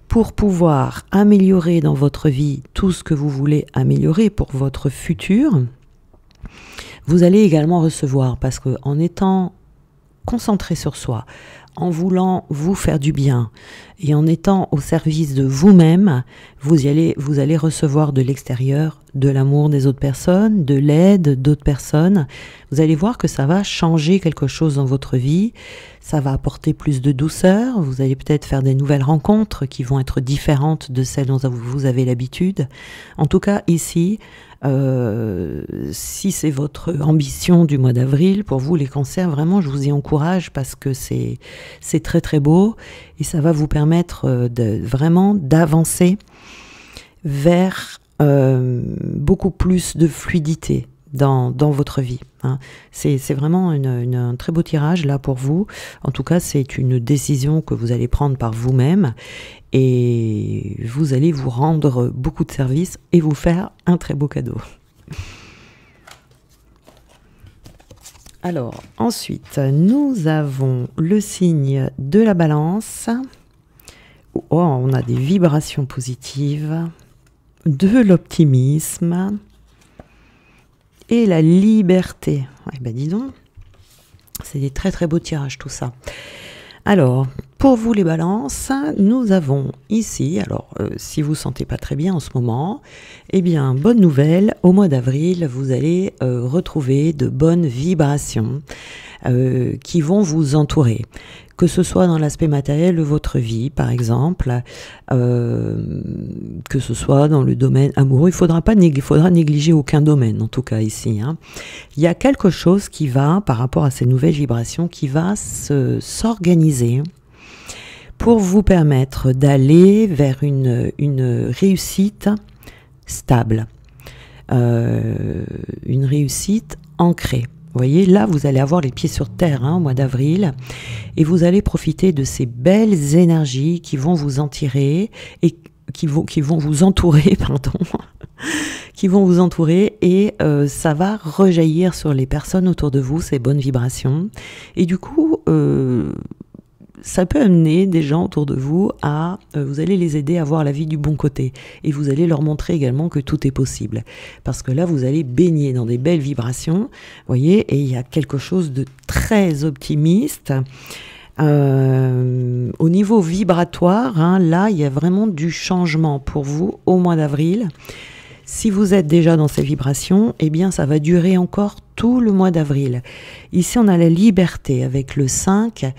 pour pouvoir améliorer dans votre vie tout ce que vous voulez améliorer pour votre futur, vous allez également recevoir, parce qu'en étant concentré sur soi, en voulant vous faire du bien et en étant au service de vous-même, vous allez recevoir de l'extérieur de l'amour des autres personnes, de l'aide d'autres personnes. Vous allez voir que ça va changer quelque chose dans votre vie, ça va apporter plus de douceur, vous allez peut-être faire des nouvelles rencontres qui vont être différentes de celles dont vous avez l'habitude. En tout cas, ici, si c'est votre ambition du mois d'avril, pour vous les cancers, vraiment je vous y encourage parce que c'est très très beau et ça va vous permettre vraiment d'avancer vers beaucoup plus de fluidité dans votre vie. Hein. C'est vraiment un très beau tirage là pour vous. En tout cas, c'est une décision que vous allez prendre par vous-même et vous allez vous rendre beaucoup de services et vous faire un très beau cadeau. Alors, ensuite, nous avons le signe de la Balance. Oh, on a des vibrations positives, de l'optimisme et la liberté. Eh ben dis donc, c'est des très très beaux tirages tout ça. Alors, pour vous les balances, nous avons ici, alors si vous ne sentez pas très bien en ce moment, eh bien, bonne nouvelle, au mois d'avril, vous allez retrouver de bonnes vibrations qui vont vous entourer. Que ce soit dans l'aspect matériel de votre vie, par exemple, que ce soit dans le domaine amoureux, il faudra négliger aucun domaine, en tout cas ici. Hein. Il y a quelque chose qui va, par rapport à ces nouvelles vibrations, qui va s'organiser pour vous permettre d'aller vers une réussite stable, une réussite ancrée. Vous voyez, là, vous allez avoir les pieds sur terre au mois d'avril et vous allez profiter de ces belles énergies qui vont vous en tirer et qui vont vous entourer, pardon, qui vont vous entourer et ça va rejaillir sur les personnes autour de vous, ces bonnes vibrations. Et du coup, ça peut amener des gens autour de vous à, vous allez les aider à voir la vie du bon côté et vous allez leur montrer également que tout est possible parce que là vous allez baigner dans des belles vibrations, voyez, et il y a quelque chose de très optimiste au niveau vibratoire, hein, là il y a vraiment du changement pour vous au mois d'avril. Si vous êtes déjà dans ces vibrations, eh bien ça va durer encore tout le mois d'avril. Ici on a la liberté avec le 5,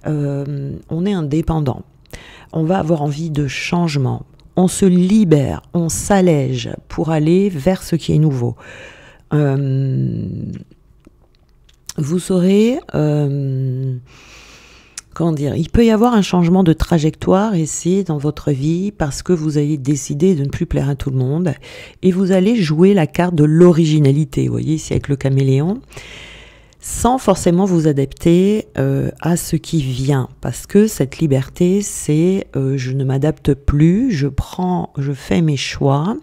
on est indépendant, on va avoir envie de changement, on se libère, on s'allège pour aller vers ce qui est nouveau. Vous saurez, comment dire, il peut y avoir un changement de trajectoire ici dans votre vie parce que vous avez décidé de ne plus plaire à tout le monde et vous allez jouer la carte de l'originalité, vous voyez ici avec le caméléon, sans forcément vous adapter à ce qui vient, parce que cette liberté, c'est je ne m'adapte plus, je fais mes choix.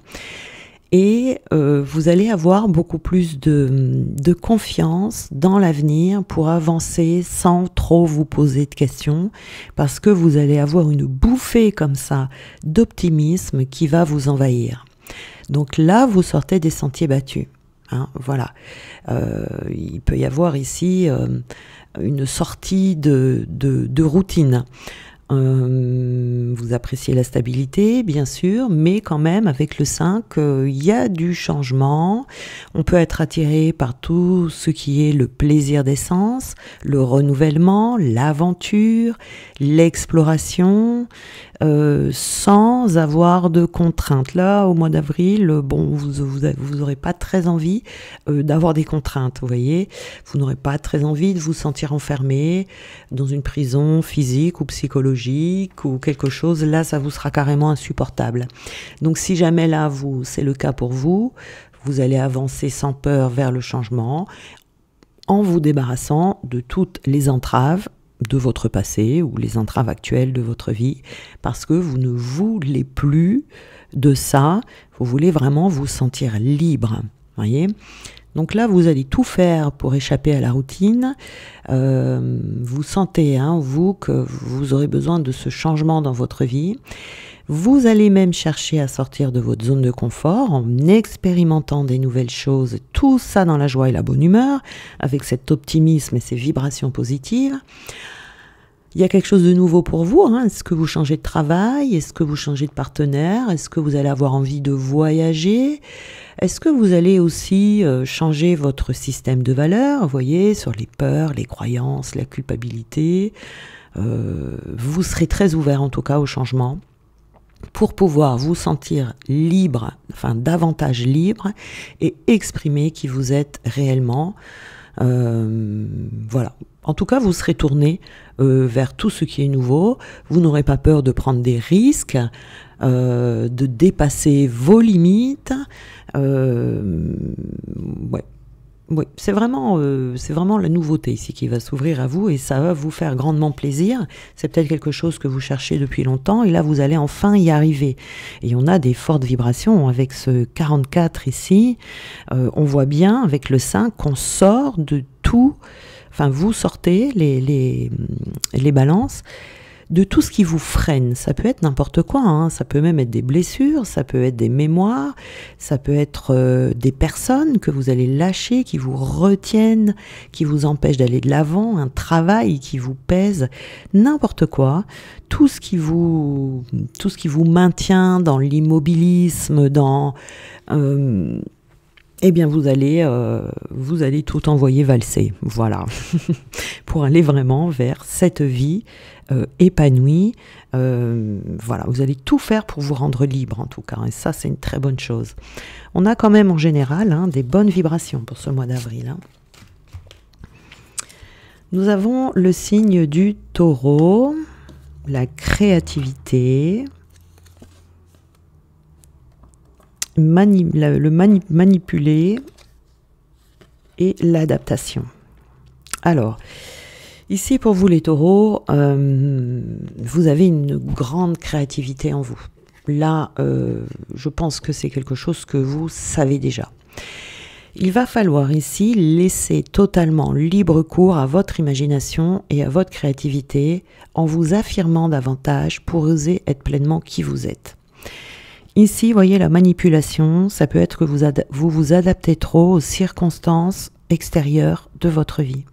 Et vous allez avoir beaucoup plus de confiance dans l'avenir pour avancer sans trop vous poser de questions, parce que vous allez avoir une bouffée comme ça d'optimisme qui va vous envahir. Donc là, vous sortez des sentiers battus. Hein, voilà. Il peut y avoir ici une sortie de routine. Vous appréciez la stabilité, bien sûr, mais quand même, avec le 5, il y a du changement. On peut être attiré par tout ce qui est le plaisir des sens, le renouvellement, l'aventure, l'exploration, sans avoir de contraintes. Là, au mois d'avril, bon, vous n'aurez pas très envie d'avoir des contraintes, vous voyez. Vous n'aurez pas très envie de vous sentir enfermé dans une prison physique ou psychologique ou quelque chose. Là, ça vous sera carrément insupportable. Donc, si jamais là, c'est le cas pour vous, vous allez avancer sans peur vers le changement en vous débarrassant de toutes les entraves de votre passé ou les entraves actuelles de votre vie, parce que vous ne voulez plus de ça, vous voulez vraiment vous sentir libre, voyez. Donc là, vous allez tout faire pour échapper à la routine. Vous sentez, hein, vous, que vous aurez besoin de ce changement dans votre vie. Vous allez même chercher à sortir de votre zone de confort en expérimentant des nouvelles choses, tout ça dans la joie et la bonne humeur, avec cet optimisme et ces vibrations positives. Il y a quelque chose de nouveau pour vous, hein. Est-ce que vous changez de travail? Est-ce que vous changez de partenaire? Est-ce que vous allez avoir envie de voyager? Est-ce que vous allez aussi changer votre système de valeurs, vous voyez, sur les peurs, les croyances, la culpabilité? Vous serez très ouvert en tout cas au changement pour pouvoir vous sentir libre, enfin davantage libre, et exprimer qui vous êtes réellement. Voilà. En tout cas, vous serez tourné vers tout ce qui est nouveau. Vous n'aurez pas peur de prendre des risques, de dépasser vos limites. Ouais. Oui, c'est vraiment la nouveauté ici qui va s'ouvrir à vous et ça va vous faire grandement plaisir. C'est peut-être quelque chose que vous cherchez depuis longtemps et là vous allez enfin y arriver. Et on a des fortes vibrations avec ce 44 ici. On voit bien avec le 5 qu'on sort de tout. Enfin, vous sortez les balances de tout ce qui vous freine. Ça peut être n'importe quoi, hein. Ça peut même être des blessures, ça peut être des mémoires, ça peut être des personnes que vous allez lâcher, qui vous retiennent, qui vous empêchent d'aller de l'avant, un travail qui vous pèse, n'importe quoi. Tout ce qui vous maintient dans l'immobilisme, dans... eh bien, vous allez tout envoyer valser, voilà, pour aller vraiment vers cette vie épanouie. Voilà, vous allez tout faire pour vous rendre libre, en tout cas, et ça, c'est une très bonne chose. On a quand même, en général, hein, des bonnes vibrations pour ce mois d'avril. Hein. Nous avons le signe du Taureau, la créativité, manipuler et l'adaptation. Alors, ici pour vous les taureaux, vous avez une grande créativité en vous. Là, je pense que c'est quelque chose que vous savez déjà. Il va falloir ici laisser totalement libre cours à votre imagination et à votre créativité en vous affirmant davantage pour oser être pleinement qui vous êtes. Ici, vous voyez, la manipulation, ça peut être que vous vous adaptez trop aux circonstances extérieures de votre vie.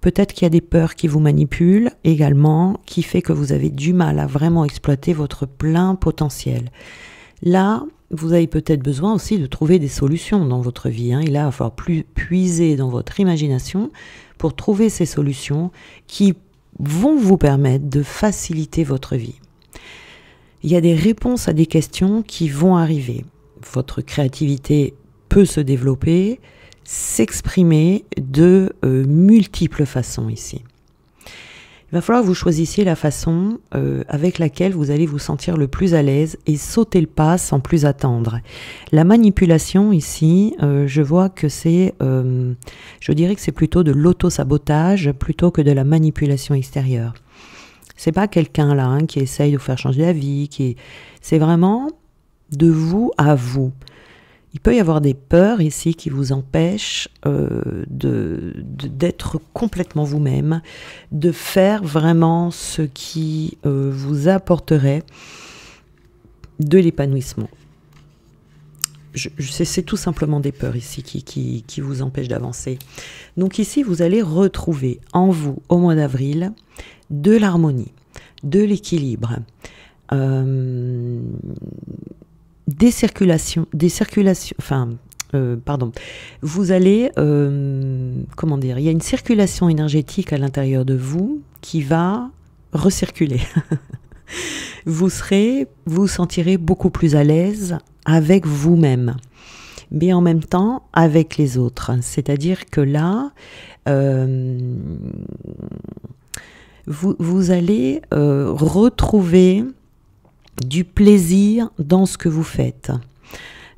Peut-être qu'il y a des peurs qui vous manipulent également, qui fait que vous avez du mal à vraiment exploiter votre plein potentiel. Là, vous avez peut-être besoin aussi de trouver des solutions dans votre vie. Hein. Il va falloir puiser dans votre imagination pour trouver ces solutions qui vont vous permettre de faciliter votre vie. Il y a des réponses à des questions qui vont arriver. Votre créativité peut se développer, s'exprimer de multiples façons ici. Il va falloir que vous choisissiez la façon avec laquelle vous allez vous sentir le plus à l'aise et sauter le pas sans plus attendre. La manipulation ici, je vois que c'est, je dirais que c'est plutôt de l'auto-sabotage plutôt que de la manipulation extérieure. C'est pas quelqu'un là hein, qui essaye de vous faire changer d'avis, c'est vraiment de vous à vous. Il peut y avoir des peurs ici qui vous empêchent d'être complètement vous-même, de faire vraiment ce qui vous apporterait de l'épanouissement. C'est tout simplement des peurs ici qui vous empêchent d'avancer. Donc ici, vous allez retrouver en vous, au mois d'avril, de l'harmonie, de l'équilibre, des circulations, pardon, vous allez, comment dire, il y a une circulation énergétique à l'intérieur de vous qui va recirculer. Vous vous sentirez beaucoup plus à l'aise avec vous-même, mais en même temps avec les autres. C'est-à-dire que là, vous allez retrouver du plaisir dans ce que vous faites.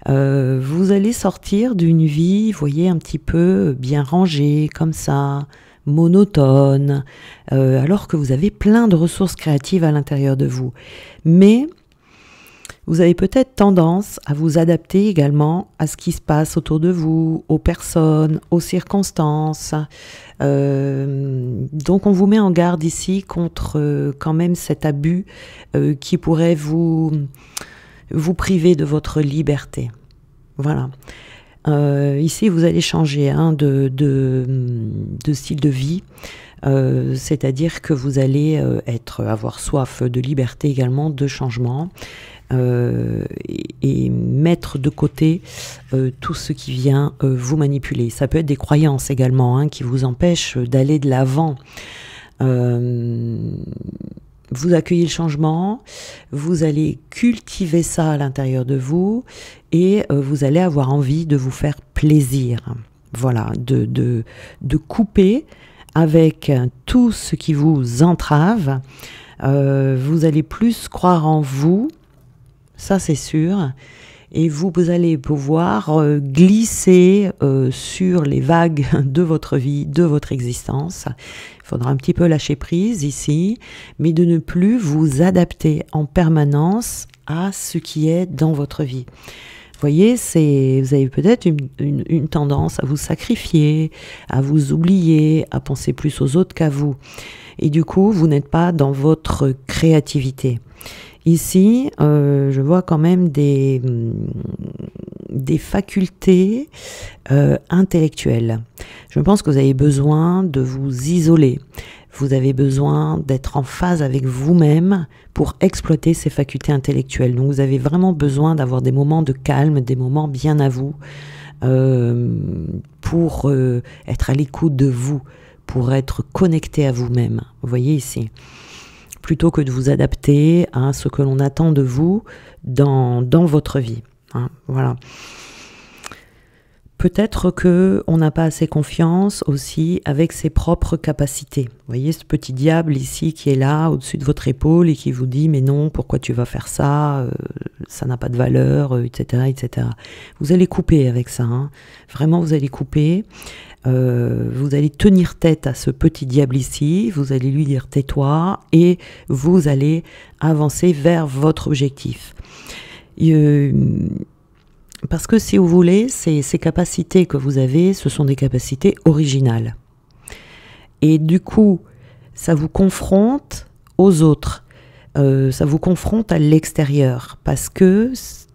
Vous allez sortir d'une vie, vous voyez, un petit peu bien rangée, comme ça, monotone, alors que vous avez plein de ressources créatives à l'intérieur de vous. Mais vous avez peut-être tendance à vous adapter également à ce qui se passe autour de vous, aux personnes, aux circonstances. Donc on vous met en garde ici contre quand même cet abus qui pourrait vous priver de votre liberté. Voilà. Ici, vous allez changer hein, de style de vie, c'est-à-dire que vous allez avoir soif de liberté également, de changement, et mettre de côté tout ce qui vient vous manipuler. Ça peut être des croyances également hein, qui vous empêchent d'aller de l'avant. Vous accueillez le changement, vous allez cultiver ça à l'intérieur de vous et vous allez avoir envie de vous faire plaisir. Voilà, de couper avec tout ce qui vous entrave. Vous allez plus croire en vous, ça c'est sûr, et vous allez pouvoir glisser sur les vagues de votre vie, de votre existence. Il faudra un petit peu lâcher prise ici, mais de ne plus vous adapter en permanence à ce qui est dans votre vie. Vous voyez, vous avez peut-être une tendance à vous sacrifier, à vous oublier, à penser plus aux autres qu'à vous. Et du coup, vous n'êtes pas dans votre créativité. Ici, je vois quand même des facultés intellectuelles. Je pense que vous avez besoin de vous isoler. Vous avez besoin d'être en phase avec vous-même pour exploiter ces facultés intellectuelles. Donc vous avez vraiment besoin d'avoir des moments de calme, des moments bien à vous, pour être à l'écoute de vous, pour être connecté à vous-même. Vous voyez ici, plutôt que de vous adapter à ce que l'on attend de vous dans votre vie. Hein, voilà. Peut-être qu'on n'a pas assez confiance aussi avec ses propres capacités. Vous voyez ce petit diable ici qui est là au-dessus de votre épaule et qui vous dit « mais non, pourquoi tu vas faire ça ça n'a pas de valeur, etc. etc. » Vous allez couper avec ça. Hein. Vraiment, vous allez couper. Vous allez tenir tête à ce petit diable ici. Vous allez lui dire « tais-toi » et vous allez avancer vers votre objectif. Parce que si vous voulez, ces capacités que vous avez, ce sont des capacités originales. Et du coup, ça vous confronte aux autres. Ça vous confronte à l'extérieur. Parce que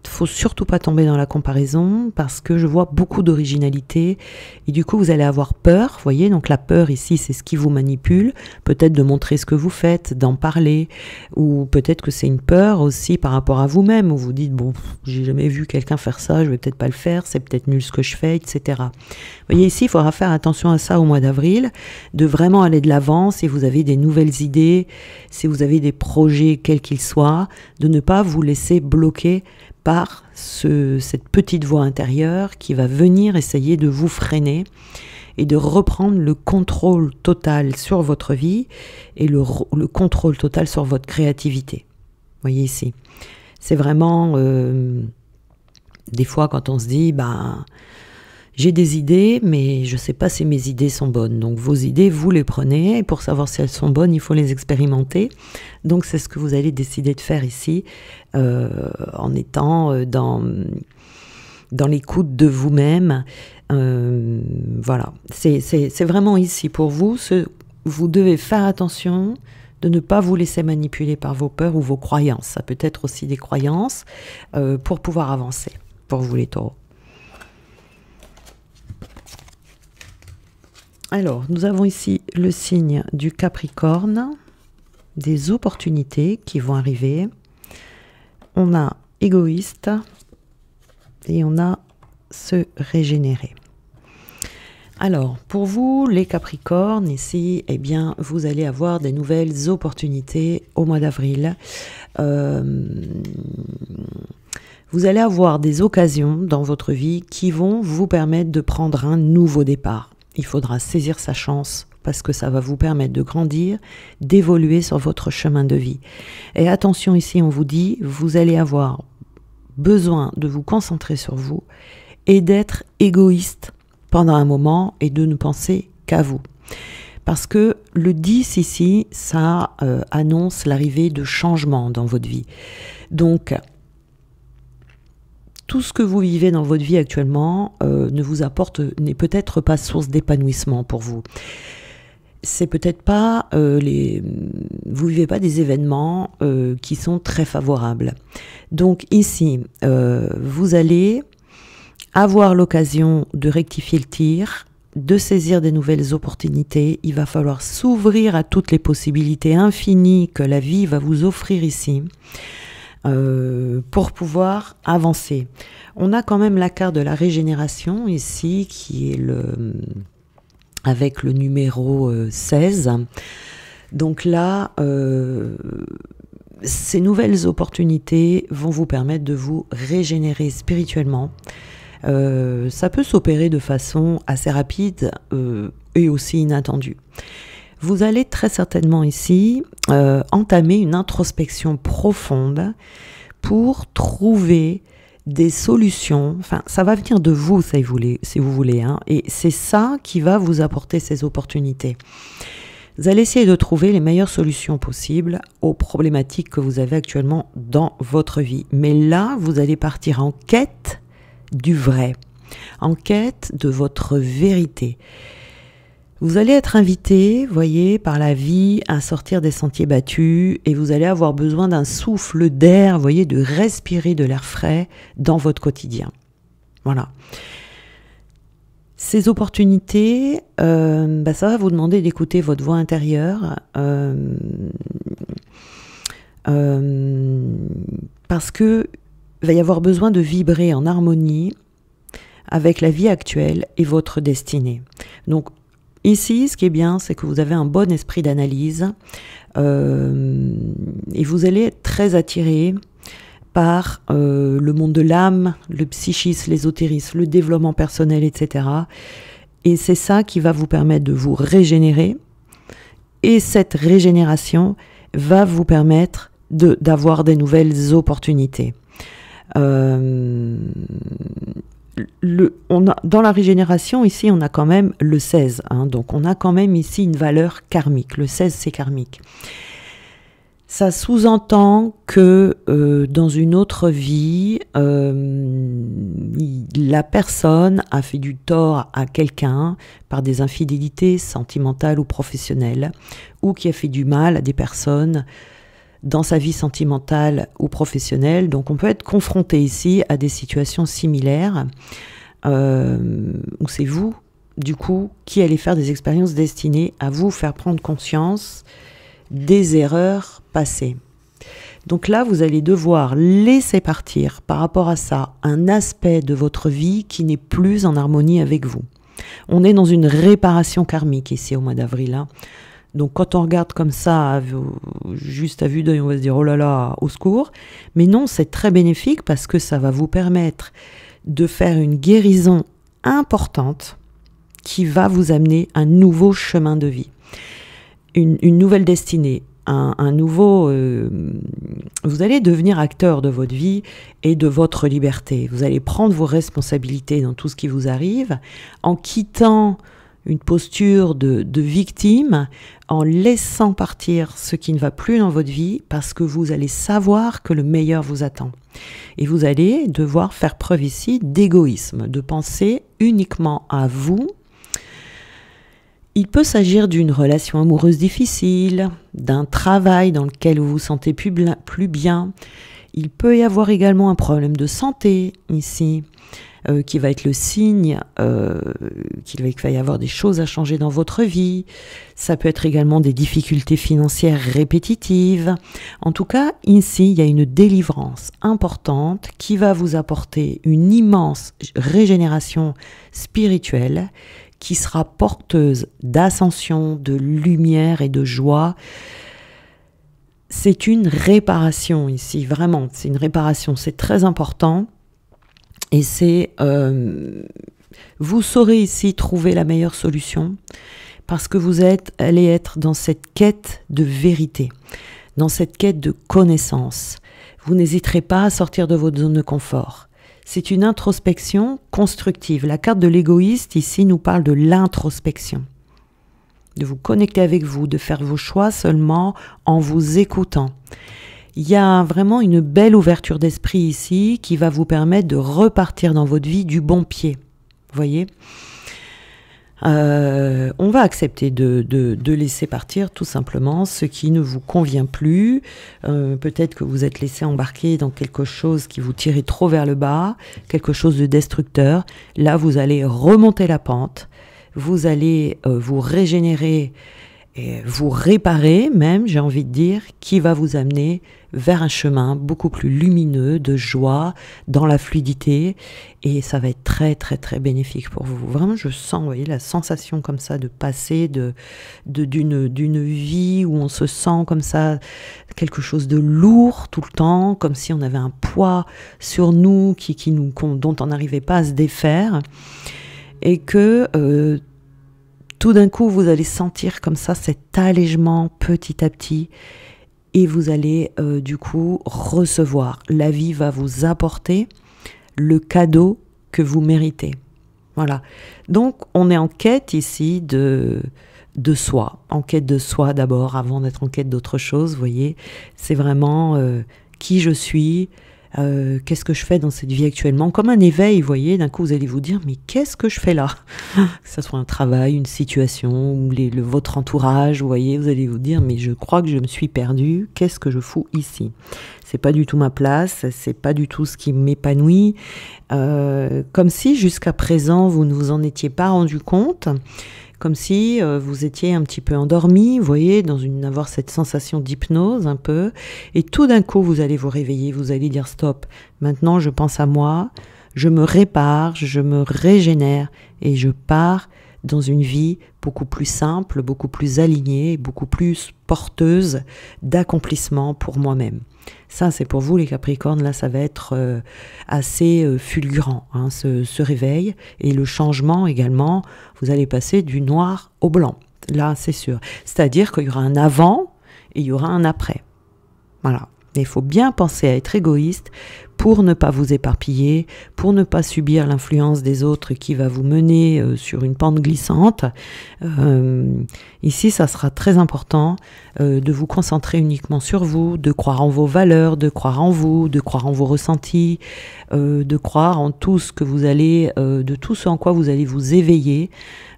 faut surtout pas tomber dans la comparaison, parce que je vois beaucoup d'originalité. Et du coup, vous allez avoir peur. Vous voyez, donc la peur ici, c'est ce qui vous manipule. Peut-être de montrer ce que vous faites, d'en parler. Ou peut-être que c'est une peur aussi par rapport à vous-même, où vous dites, bon, j'ai jamais vu quelqu'un faire ça, je vais peut-être pas le faire, c'est peut-être nul ce que je fais, etc. Vous voyez, ici, il faudra faire attention à ça au mois d'avril, de vraiment aller de l'avant, si vous avez des nouvelles idées, si vous avez des projets, quels qu'ils soient, de ne pas vous laisser bloquer par cette petite voix intérieure qui va venir essayer de vous freiner et de reprendre le contrôle total sur votre vie et le contrôle total sur votre créativité. Vous voyez ici, c'est vraiment des fois quand on se dit j'ai des idées, mais je ne sais pas si mes idées sont bonnes. Donc vos idées, vous les prenez, et pour savoir si elles sont bonnes, il faut les expérimenter. Donc c'est ce que vous allez décider de faire ici, en étant dans l'écoute de vous-même. Voilà, c'est vraiment ici pour vous. Vous devez faire attention de ne pas vous laisser manipuler par vos peurs ou vos croyances. Ça peut être aussi des croyances pour pouvoir avancer, pour vous les taureaux. Alors, nous avons ici le signe du Capricorne, des opportunités qui vont arriver. On a égoïste et on a se régénérer. Alors, pour vous, les Capricornes, ici, eh bien, vous allez avoir des nouvelles opportunités au mois d'avril. Vous allez avoir des occasions dans votre vie qui vont vous permettre de prendre un nouveau départ. Il faudra saisir sa chance parce que ça va vous permettre de grandir, d'évoluer sur votre chemin de vie. Et attention ici, on vous dit, vous allez avoir besoin de vous concentrer sur vous et d'être égoïste pendant un moment et de ne penser qu'à vous. Parce que le 10 ici, ça annonce l'arrivée de changements dans votre vie. Donc, tout ce que vous vivez dans votre vie actuellement n'est peut-être pas source d'épanouissement pour vous. C'est peut-être pas vous vivez pas des événements qui sont très favorables. Donc ici, vous allez avoir l'occasion de rectifier le tir, de saisir des nouvelles opportunités. Il va falloir s'ouvrir à toutes les possibilités infinies que la vie va vous offrir ici. Pour pouvoir avancer. On a quand même la carte de la régénération ici, qui est avec le numéro 16. Donc là, ces nouvelles opportunités vont vous permettre de vous régénérer spirituellement. Ça peut s'opérer de façon assez rapide et aussi inattendue. Vous allez très certainement ici entamer une introspection profonde pour trouver des solutions. Enfin, ça va venir de vous, si vous voulez, hein, et c'est ça qui va vous apporter ces opportunités. Vous allez essayer de trouver les meilleures solutions possibles aux problématiques que vous avez actuellement dans votre vie. Mais là, vous allez partir en quête du vrai, en quête de votre vérité. Vous allez être invité, voyez, par la vie à sortir des sentiers battus et vous allez avoir besoin d'un souffle d'air, voyez, de respirer de l'air frais dans votre quotidien. Voilà. Ces opportunités, ça va vous demander d'écouter votre voix intérieure parce que il va y avoir besoin de vibrer en harmonie avec la vie actuelle et votre destinée. Donc, ici, ce qui est bien, c'est que vous avez un bon esprit d'analyse et vous allez être très attiré par le monde de l'âme, le psychisme, l'ésotérisme, le développement personnel, etc. Et c'est ça qui va vous permettre de vous régénérer. Et cette régénération va vous permettre d'avoir des nouvelles opportunités. Dans la régénération, ici, on a quand même le 16. Hein, donc, on a quand même ici une valeur karmique. Le 16, c'est karmique. Ça sous-entend que dans une autre vie, la personne a fait du tort à quelqu'un par des infidélités sentimentales ou professionnelles, ou qui a fait du mal à des personnes dans sa vie sentimentale ou professionnelle. Donc on peut être confronté ici à des situations similaires où c'est vous, du coup, qui allez faire des expériences destinées à vous faire prendre conscience des erreurs passées. Donc là, vous allez devoir laisser partir par rapport à ça un aspect de votre vie qui n'est plus en harmonie avec vous. On est dans une réparation karmique ici au mois d'avril, hein. Donc quand on regarde comme ça, juste à vue d'œil, on va se dire « oh là là, au secours ». Mais non, c'est très bénéfique parce que ça va vous permettre de faire une guérison importante qui va vous amener un nouveau chemin de vie, une nouvelle destinée, un nouveau... vous allez devenir acteur de votre vie et de votre liberté. Vous allez prendre vos responsabilités dans tout ce qui vous arrive en quittant une posture de victime, en laissant partir ce qui ne va plus dans votre vie, parce que vous allez savoir que le meilleur vous attend. Et vous allez devoir faire preuve ici d'égoïsme, de penser uniquement à vous. Il peut s'agir d'une relation amoureuse difficile, d'un travail dans lequel vous vous sentez plus bien. Il peut y avoir également un problème de santé ici, qui va être le signe qu'il va y avoir des choses à changer dans votre vie. Ça peut être également des difficultés financières répétitives. En tout cas, ici, il y a une délivrance importante qui va vous apporter une immense régénération spirituelle qui sera porteuse d'ascension, de lumière et de joie. C'est une réparation ici, vraiment, c'est une réparation, c'est très important. Et vous saurez ici trouver la meilleure solution parce que vous allez être dans cette quête de vérité, dans cette quête de connaissance. Vous n'hésiterez pas à sortir de votre zone de confort. C'est une introspection constructive. La carte de l'égoïste ici nous parle de l'introspection, de vous connecter avec vous, de faire vos choix seulement en vous écoutant. Il y a vraiment une belle ouverture d'esprit ici qui va vous permettre de repartir dans votre vie du bon pied. Vous voyez ? On va accepter de laisser partir tout simplement ce qui ne vous convient plus. Peut-être que vous êtes laissé embarquer dans quelque chose qui vous tirait trop vers le bas, quelque chose de destructeur. Là, vous allez remonter la pente, vous allez vous régénérer et vous réparer même, j'ai envie de dire, qui va vous amener vers un chemin beaucoup plus lumineux, de joie, dans la fluidité, et ça va être très très très bénéfique pour vous. Vraiment, je sens, vous voyez, la sensation comme ça de passer d'une vie où on se sent comme ça, quelque chose de lourd tout le temps, comme si on avait un poids sur nous dont on n'arrivait pas à se défaire, et que tout d'un coup, vous allez sentir comme ça cet allègement petit à petit et vous allez du coup recevoir. La vie va vous apporter le cadeau que vous méritez. Voilà. Donc, on est en quête ici de soi. En quête de soi d'abord, avant d'être en quête d'autre chose, vous voyez. C'est vraiment qui je suis, qu'est-ce que je fais dans cette vie actuellement, comme un éveil, vous voyez, d'un coup vous allez vous dire mais qu'est-ce que je fais là, que ce soit un travail, une situation ou votre entourage, vous voyez, vous allez vous dire mais je crois que je me suis perdue, qu'est-ce que je fous ici, c'est pas du tout ma place, c'est pas du tout ce qui m'épanouit, comme si jusqu'à présent vous ne vous en étiez pas rendu compte, comme si vous étiez un petit peu endormi, vous voyez, avoir cette sensation d'hypnose un peu, et tout d'un coup vous allez vous réveiller, vous allez dire stop, maintenant je pense à moi, je me répare, je me régénère, et je pars dans une vie beaucoup plus simple, beaucoup plus alignée, beaucoup plus porteuse d'accomplissement pour moi-même. Ça, c'est pour vous les Capricornes, là ça va être assez fulgurant, hein, ce réveil, et le changement également, vous allez passer du noir au blanc, là c'est sûr. C'est-à-dire qu'il y aura un avant et il y aura un après. Voilà. Mais il faut bien penser à être égoïste pour ne pas vous éparpiller, pour ne pas subir l'influence des autres qui va vous mener sur une pente glissante. Ici, ça sera très important de vous concentrer uniquement sur vous, de croire en vos valeurs, de croire en vous, de croire en vos ressentis, de croire en tout ce que vous allez, de tout ce en quoi vous allez vous éveiller.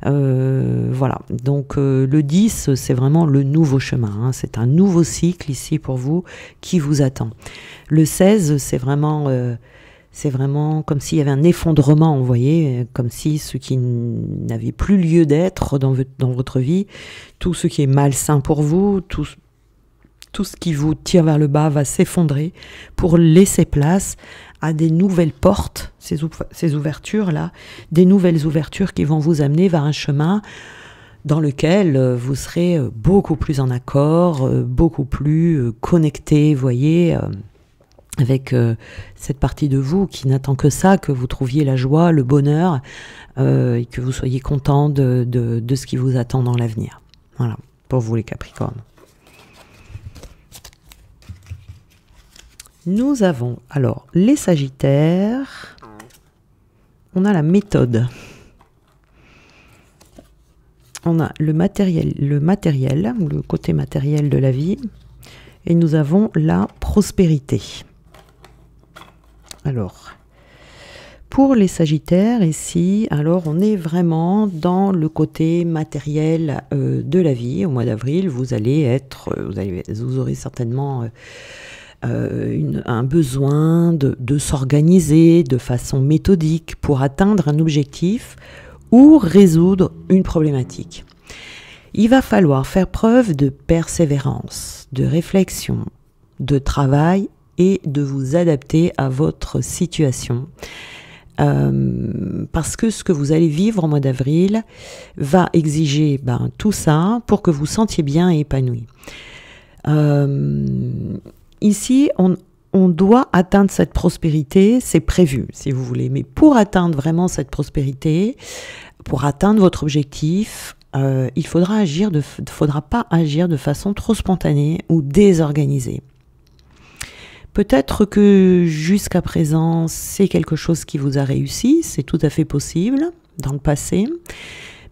Voilà, donc le 10, c'est vraiment le nouveau chemin, hein. C'est un nouveau cycle ici pour vous qui vous attend. Le 16, c'est vraiment comme s'il y avait un effondrement, vous voyez, comme si ce qui n'avait plus lieu d'être dans votre vie, tout ce qui est malsain pour vous, tout ce qui vous tire vers le bas va s'effondrer pour laisser place à des nouvelles portes, ces ouvertures-là, des nouvelles ouvertures qui vont vous amener vers un chemin dans lequel vous serez beaucoup plus en accord, beaucoup plus connecté, vous voyez, avec cette partie de vous qui n'attend que ça, que vous trouviez la joie, le bonheur, et que vous soyez content de ce qui vous attend dans l'avenir. Voilà, pour vous les Capricornes. Nous avons alors les Sagittaires, on a la méthode, on a le matériel, le côté matériel de la vie, et nous avons la prospérité. Alors, pour les Sagittaires, ici, alors on est vraiment dans le côté matériel de la vie. Au mois d'avril, vous aurez certainement un besoin de s'organiser de façon méthodique pour atteindre un objectif ou résoudre une problématique. Il va falloir faire preuve de persévérance, de réflexion, de travail et de vous adapter à votre situation. Parce que ce que vous allez vivre au mois d'avril va exiger tout ça pour que vous sentiez bien et épanoui. Ici, on doit atteindre cette prospérité, c'est prévu, si vous voulez. Mais pour atteindre vraiment cette prospérité, pour atteindre votre objectif, il faudra pas agir de façon trop spontanée ou désorganisée. Peut-être que jusqu'à présent, c'est quelque chose qui vous a réussi, c'est tout à fait possible dans le passé.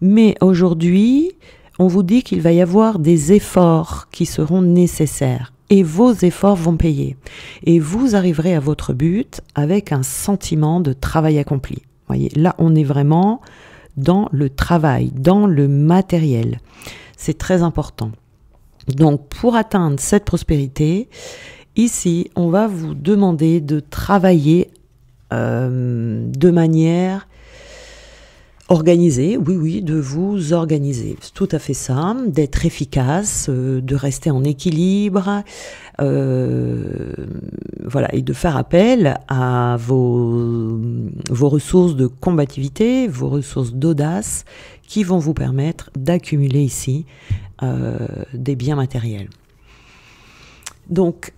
Mais aujourd'hui, on vous dit qu'il va y avoir des efforts qui seront nécessaires. Et vos efforts vont payer. Et vous arriverez à votre but avec un sentiment de travail accompli. Voyez, là, on est vraiment dans le travail, dans le matériel. C'est très important. Donc, pour atteindre cette prospérité, ici, on va vous demander de travailler de manière organisée, oui, de vous organiser. C'est tout à fait ça, d'être efficace, de rester en équilibre, voilà, et de faire appel à vos ressources de combativité, vos ressources d'audace, qui vont vous permettre d'accumuler ici des biens matériels. Donc,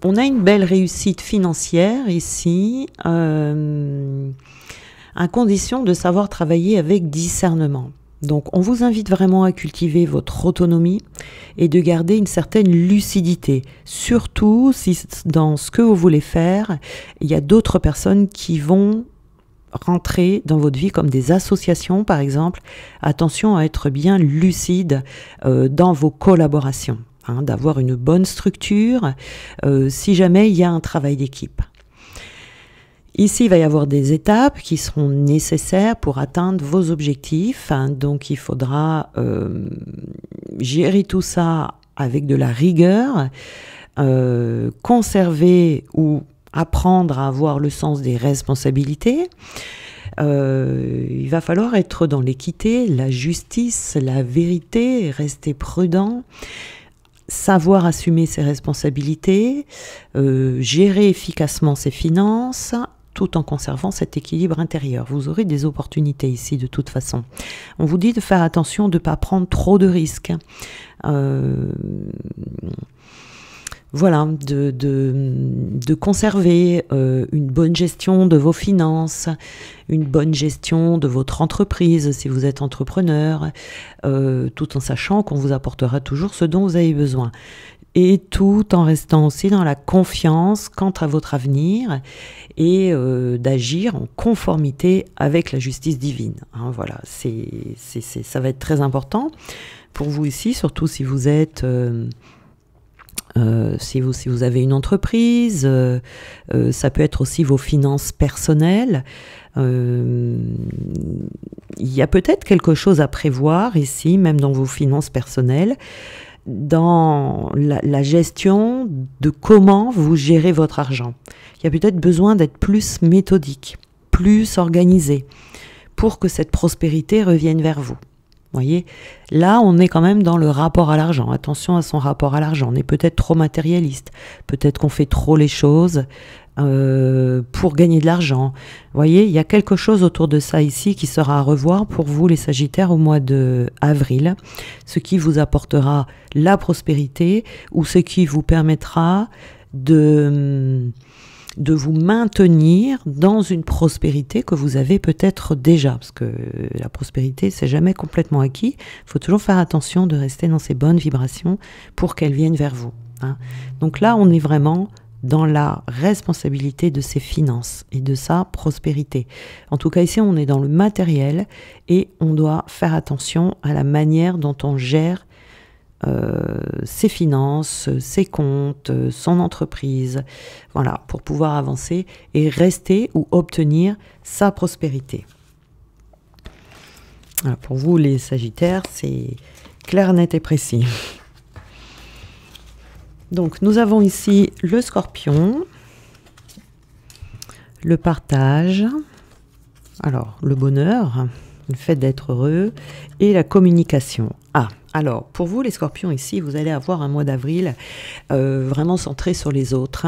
on a une belle réussite financière ici, à condition de savoir travailler avec discernement. Donc, on vous invite vraiment à cultiver votre autonomie et de garder une certaine lucidité. Surtout si dans ce que vous voulez faire, il y a d'autres personnes qui vont rentrer dans votre vie comme des associations, par exemple. Attention à être bien lucide dans vos collaborations, hein, d'avoir une bonne structure si jamais il y a un travail d'équipe. Ici, il va y avoir des étapes qui seront nécessaires pour atteindre vos objectifs. Hein, donc, il faudra gérer tout ça avec de la rigueur, conserver ou apprendre à avoir le sens des responsabilités. Il va falloir être dans l'équité, la justice, la vérité, rester prudent, savoir assumer ses responsabilités, gérer efficacement ses finances, tout en conservant cet équilibre intérieur. Vous aurez des opportunités ici de toute façon. On vous dit de faire attention de ne pas prendre trop de risques. Voilà, de conserver une bonne gestion de vos finances, une bonne gestion de votre entreprise si vous êtes entrepreneur, tout en sachant qu'on vous apportera toujours ce dont vous avez besoin. Et tout en restant aussi dans la confiance quant à votre avenir et d'agir en conformité avec la justice divine. Hein, voilà, ça va être très important pour vous ici, surtout si vous êtes... si vous avez une entreprise, ça peut être aussi vos finances personnelles. Il y a peut-être quelque chose à prévoir ici, même dans vos finances personnelles, dans la gestion de comment vous gérez votre argent. Il y a peut-être besoin d'être plus méthodique, plus organisé, pour que cette prospérité revienne vers vous. Voyez, là, on est quand même dans le rapport à l'argent. Attention à son rapport à l'argent. On est peut-être trop matérialiste. Peut-être qu'on fait trop les choses pour gagner de l'argent. Voyez, il y a quelque chose autour de ça ici qui sera à revoir pour vous, les Sagittaires, au mois d'avril. Ce qui vous apportera la prospérité ou ce qui vous permettra de de vous maintenir dans une prospérité que vous avez peut-être déjà, parce que la prospérité, c'est jamais complètement acquis. Il faut toujours faire attention de rester dans ces bonnes vibrations pour qu'elles viennent vers vous, hein. Donc là, on est vraiment dans la responsabilité de ses finances et de sa prospérité. En tout cas, ici, on est dans le matériel et on doit faire attention à la manière dont on gère ses finances, ses comptes, son entreprise, voilà, pour pouvoir avancer et rester ou obtenir sa prospérité. Voilà, pour vous, les Sagittaires, c'est clair, net et précis. Donc, nous avons ici le Scorpion, le partage, alors le bonheur, le fait d'être heureux et la communication. Ah, alors, pour vous, les Scorpions, ici, vous allez avoir un mois d'avril vraiment centré sur les autres,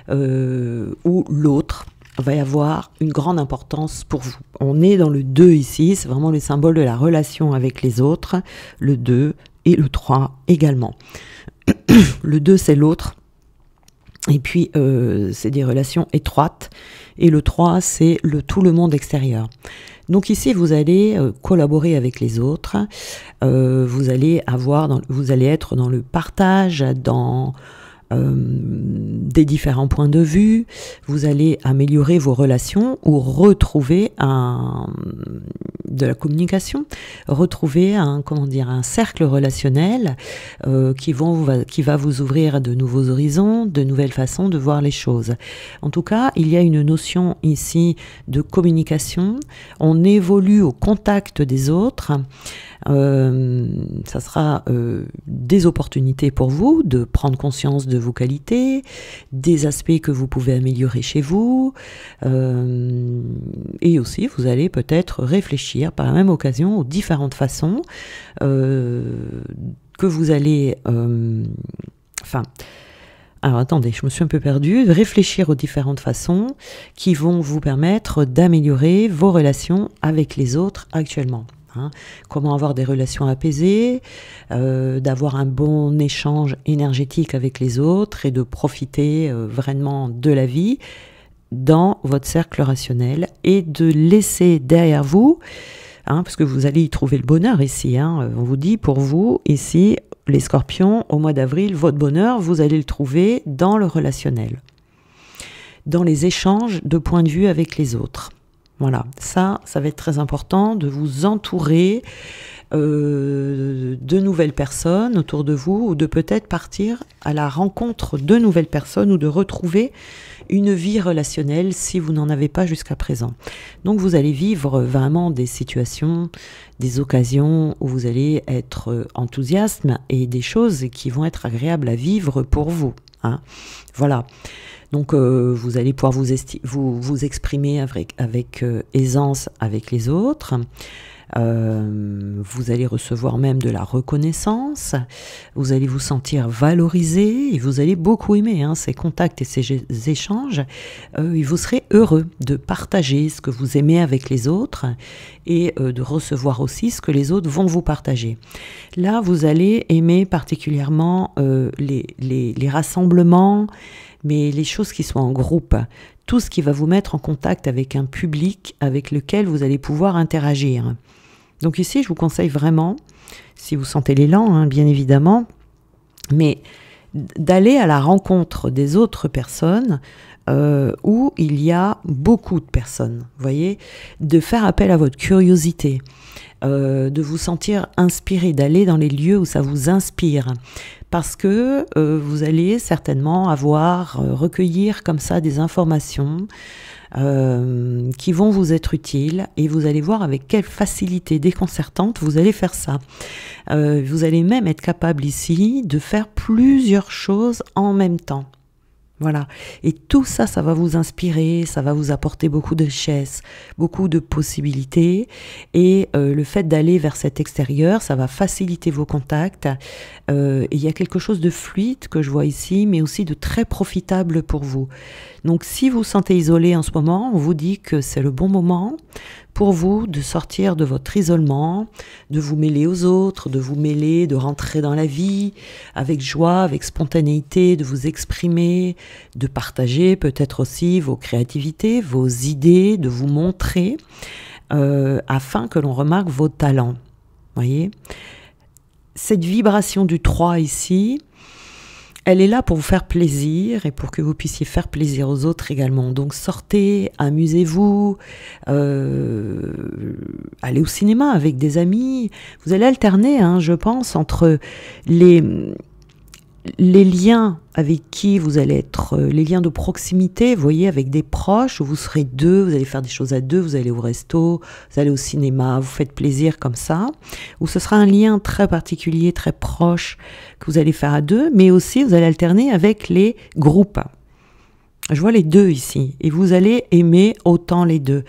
où l'autre va y avoir une grande importance pour vous. On est dans le 2 ici, c'est vraiment le symbole de la relation avec les autres, le 2 et le 3 également. Le 2, c'est l'autre, et puis c'est des relations étroites, et le 3, c'est tout le monde extérieur. Donc ici, vous allez collaborer avec les autres, vous allez être dans le partage, dans des différents points de vue, vous allez améliorer vos relations ou retrouver de la communication, retrouver un cercle relationnel qui va vous ouvrir à de nouveaux horizons, de nouvelles façons de voir les choses. En tout cas, il y a une notion ici de communication, on évolue au contact des autres. Ça sera des opportunités pour vous de prendre conscience de vos qualités, des aspects que vous pouvez améliorer chez vous, et aussi vous allez peut-être réfléchir par la même occasion aux différentes façons que vous allez... Alors attendez, je me suis un peu perdue. Réfléchir aux différentes façons qui vont vous permettre d'améliorer vos relations avec les autres actuellement. Comment avoir des relations apaisées, d'avoir un bon échange énergétique avec les autres et de profiter vraiment de la vie dans votre cercle rationnel et de laisser derrière vous, parce que vous allez y trouver le bonheur ici, on vous dit pour vous ici, les Scorpions, au mois d'avril, votre bonheur, vous allez le trouver dans le relationnel, dans les échanges de points de vue avec les autres. Voilà, ça va être très important de vous entourer de nouvelles personnes autour de vous ou de peut-être partir à la rencontre de nouvelles personnes ou de retrouver une vie relationnelle si vous n'en avez pas jusqu'à présent. Donc vous allez vivre vraiment des situations, des occasions où vous allez être enthousiaste et des choses qui vont être agréables à vivre pour vous. Voilà. Donc vous allez pouvoir vous exprimer avec aisance avec les autres. Vous allez recevoir même de la reconnaissance. Vous allez vous sentir valorisé et vous allez beaucoup aimer ces contacts et ces échanges. Et vous serez heureux de partager ce que vous aimez avec les autres et de recevoir aussi ce que les autres vont vous partager. Là, vous allez aimer particulièrement les rassemblements, mais les choses qui sont en groupe, tout ce qui va vous mettre en contact avec un public avec lequel vous allez pouvoir interagir. Donc ici, je vous conseille vraiment, si vous sentez l'élan, bien évidemment, mais d'aller à la rencontre des autres personnes où il y a beaucoup de personnes, vous voyez, de faire appel à votre curiosité, de vous sentir inspiré, d'aller dans les lieux où ça vous inspire. Parce que vous allez certainement recueillir comme ça des informations qui vont vous être utiles et vous allez voir avec quelle facilité déconcertante vous allez faire ça. Vous allez même être capable ici de faire plusieurs choses en même temps. Voilà. Et tout ça, ça va vous inspirer, ça va vous apporter beaucoup de richesse, beaucoup de possibilités. Et le fait d'aller vers cet extérieur, ça va faciliter vos contacts. Et il y a quelque chose de fluide que je vois ici, mais aussi de très profitable pour vous. Donc si vous vous sentez isolé en ce moment, on vous dit que c'est le bon moment pour vous de sortir de votre isolement, de vous mêler aux autres, de vous mêler, de rentrer dans la vie avec joie, avec spontanéité, de vous exprimer, de partager peut-être aussi vos créativités, vos idées, de vous montrer afin que l'on remarque vos talents. Voyez ? Cette vibration du 3 ici, elle est là pour vous faire plaisir et pour que vous puissiez faire plaisir aux autres également. Donc sortez, amusez-vous, allez au cinéma avec des amis. Vous allez alterner, hein, je pense, entre les liens avec qui vous allez être, les liens de proximité, vous voyez, avec des proches, où vous serez deux, vous allez faire des choses à deux, vous allez au resto, vous allez au cinéma, vous faites plaisir comme ça, où ce sera un lien très particulier, très proche, que vous allez faire à deux, mais aussi vous allez alterner avec les groupes. Je vois les deux ici, et vous allez aimer autant les deux.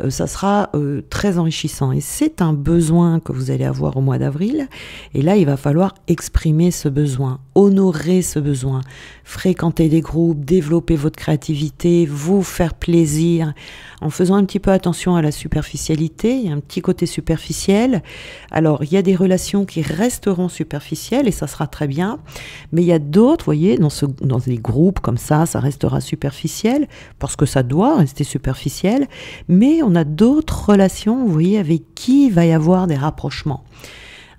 Ça sera très enrichissant, et c'est un besoin que vous allez avoir au mois d'avril, et là il va falloir exprimer ce besoin, honorer ce besoin, fréquenter des groupes, développer votre créativité, vous faire plaisir, en faisant un petit peu attention à la superficialité. Il y a un petit côté superficiel. Alors il y a des relations qui resteront superficielles, et ça sera très bien, mais il y a d'autres, vous voyez, dans des groupes comme ça restera superficiel, parce que ça doit rester superficiel, mais on a d'autres relations, vous voyez, avec qui il va y avoir des rapprochements.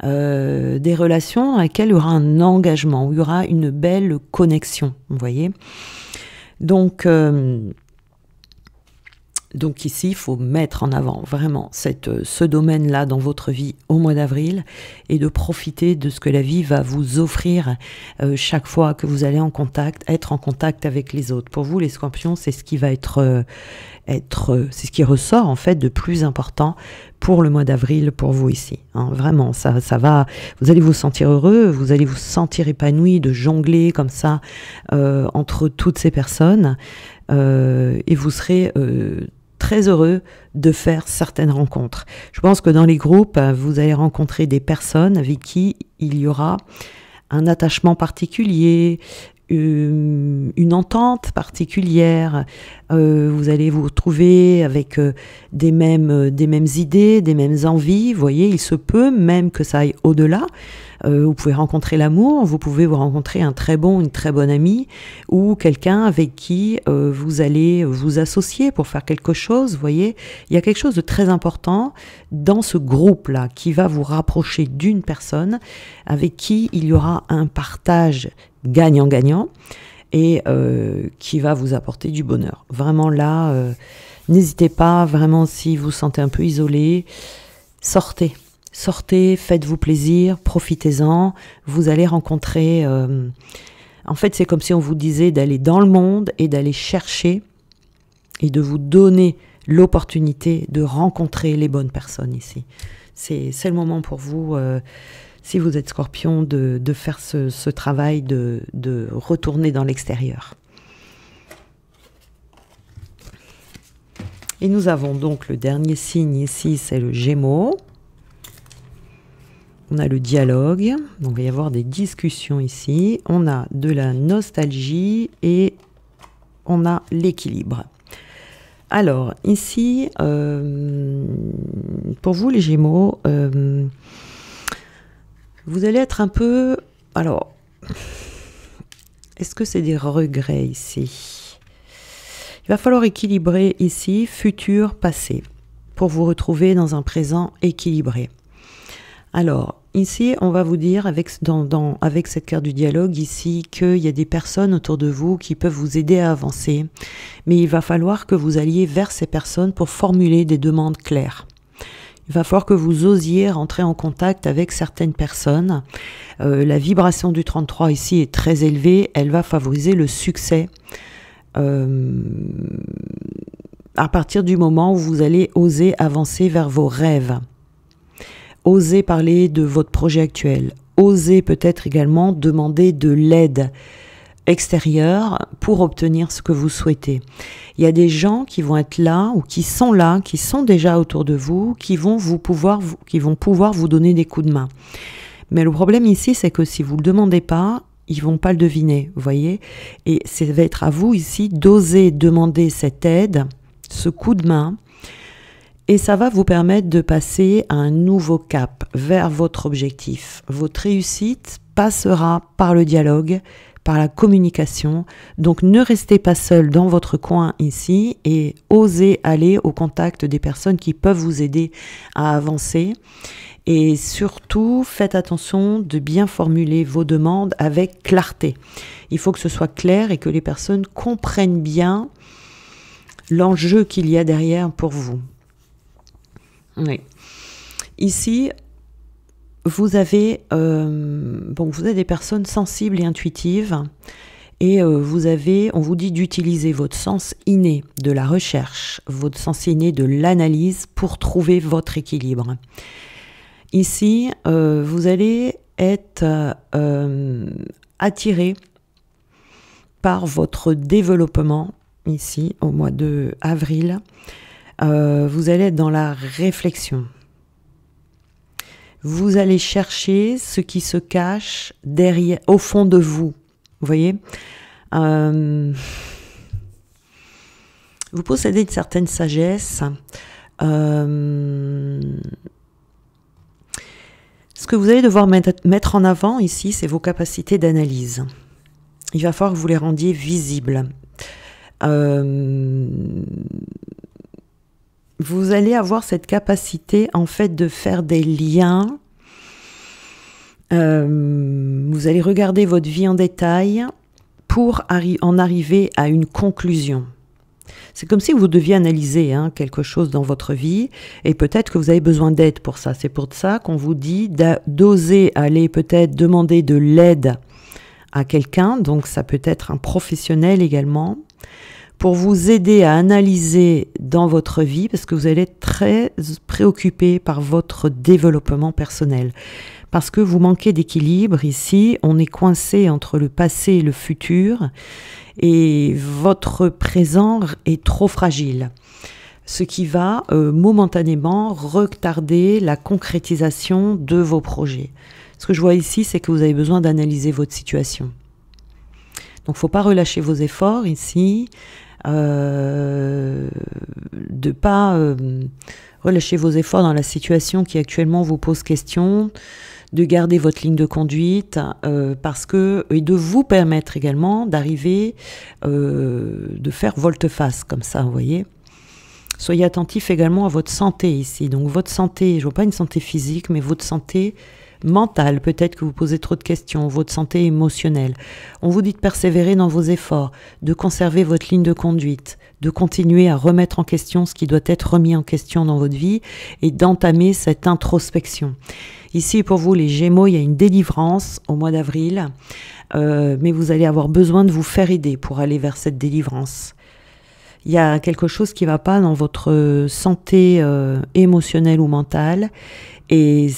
Des relations dans lesquelles il y aura un engagement, où il y aura une belle connexion, vous voyez. Donc ici, il faut mettre en avant vraiment ce domaine-là dans votre vie au mois d'avril, et de profiter de ce que la vie va vous offrir chaque fois que vous allez être en contact avec les autres. Pour vous, les scorpions, c'est ce qui va c'est ce qui ressort en fait de plus important pour le mois d'avril pour vous ici. Hein. Vraiment, ça va, vous allez vous sentir heureux, vous allez vous sentir épanoui de jongler comme ça entre toutes ces personnes, et vous serez très heureux de faire certaines rencontres. Je pense que dans les groupes, vous allez rencontrer des personnes avec qui il y aura un attachement particulier, une entente particulière. Vous allez vous retrouver avec des mêmes idées, des mêmes envies. Vous voyez, il se peut même que ça aille au-delà. Vous pouvez rencontrer l'amour, vous pouvez vous rencontrer une très bonne amie, ou quelqu'un avec qui vous allez vous associer pour faire quelque chose. Vous voyez, il y a quelque chose de très important dans ce groupe-là qui va vous rapprocher d'une personne avec qui il y aura un partage gagnant-gagnant, et qui va vous apporter du bonheur. Vraiment là, n'hésitez pas, vraiment, si vous vous sentez un peu isolé, sortez, faites-vous plaisir, profitez-en, vous allez rencontrer... en fait, c'est comme si on vous disait d'aller dans le monde et d'aller chercher et de vous donner l'opportunité de rencontrer les bonnes personnes ici. C'est le moment pour vous... si vous êtes scorpion, de faire ce travail de retourner dans l'extérieur. Et nous avons donc le dernier signe ici, c'est le Gémeaux. On a le dialogue, donc il va y avoir des discussions ici. On a de la nostalgie et on a l'équilibre. Alors, ici, pour vous les Gémeaux... vous allez être un peu... Alors, est-ce que c'est des regrets ici? Il va falloir équilibrer ici, futur, passé, pour vous retrouver dans un présent équilibré. Alors, ici, on va vous dire, avec cette carte du dialogue ici, qu'il y a des personnes autour de vous qui peuvent vous aider à avancer, mais il va falloir que vous alliez vers ces personnes pour formuler des demandes claires. Il va falloir que vous osiez rentrer en contact avec certaines personnes. La vibration du 33 ici est très élevée. Elle va favoriser le succès à partir du moment où vous allez oser avancer vers vos rêves. Osez parler de votre projet actuel. Osez peut-être également demander de l'aide extérieure pour obtenir ce que vous souhaitez. Il y a des gens qui vont être là ou qui sont déjà autour de vous, qui vont pouvoir vous donner des coups de main. Mais le problème ici, c'est que si vous ne le demandez pas, ils vont pas le deviner, vous voyez. Et ça va être à vous ici d'oser demander cette aide, ce coup de main, Et ça va vous permettre de passer à un nouveau cap vers votre objectif. Votre réussite passera par le dialogue, par la communication. Donc ne restez pas seul dans votre coin ici et osez aller au contact des personnes qui peuvent vous aider à avancer. Et surtout, faites attention de bien formuler vos demandes avec clarté. Il faut que ce soit clair et que les personnes comprennent bien l'enjeu qu'il y a derrière pour vous. Oui. Ici, vous avez des personnes sensibles et intuitives et on vous dit d'utiliser votre sens inné de la recherche, votre sens inné de l'analyse pour trouver votre équilibre. Ici, vous allez être attiré par votre développement, ici, au mois de avril. Vous allez être dans la réflexion. Vous allez chercher ce qui se cache derrière, au fond de vous. Vous voyez, vous possédez une certaine sagesse. Ce que vous allez devoir mettre en avant ici, c'est vos capacités d'analyse. Il va falloir que vous les rendiez visibles. Vous allez avoir cette capacité en fait de faire des liens. Vous allez regarder votre vie en détail pour en arriver à une conclusion. C'est comme si vous deviez analyser quelque chose dans votre vie et peut-être que vous avez besoin d'aide pour ça. C'est pour ça qu'on vous dit d'oser aller peut-être demander de l'aide à quelqu'un, donc ça peut être un professionnel également, pour vous aider à analyser dans votre vie, parce que vous allez être très préoccupé par votre développement personnel. Parce que vous manquez d'équilibre ici, on est coincé entre le passé et le futur, et votre présent est trop fragile. Ce qui va momentanément retarder la concrétisation de vos projets. Ce que je vois ici, c'est que vous avez besoin d'analyser votre situation. Donc, il ne faut pas relâcher vos efforts ici, de ne pas relâcher vos efforts dans la situation qui actuellement vous pose question, de garder votre ligne de conduite, et de vous permettre également d'arriver, de faire volte-face comme ça, vous voyez. Soyez attentif également à votre santé ici. Donc votre santé, je ne vois pas une santé physique, mais votre santé mentale, peut-être que vous posez trop de questions, votre santé émotionnelle. On vous dit de persévérer dans vos efforts, de conserver votre ligne de conduite, de continuer à remettre en question ce qui doit être remis en question dans votre vie et d'entamer cette introspection. Ici, pour vous, les Gémeaux, il y a une délivrance au mois d'avril, mais vous allez avoir besoin de vous faire aider pour aller vers cette délivrance. Il y a quelque chose qui ne va pas dans votre santé émotionnelle ou mentale et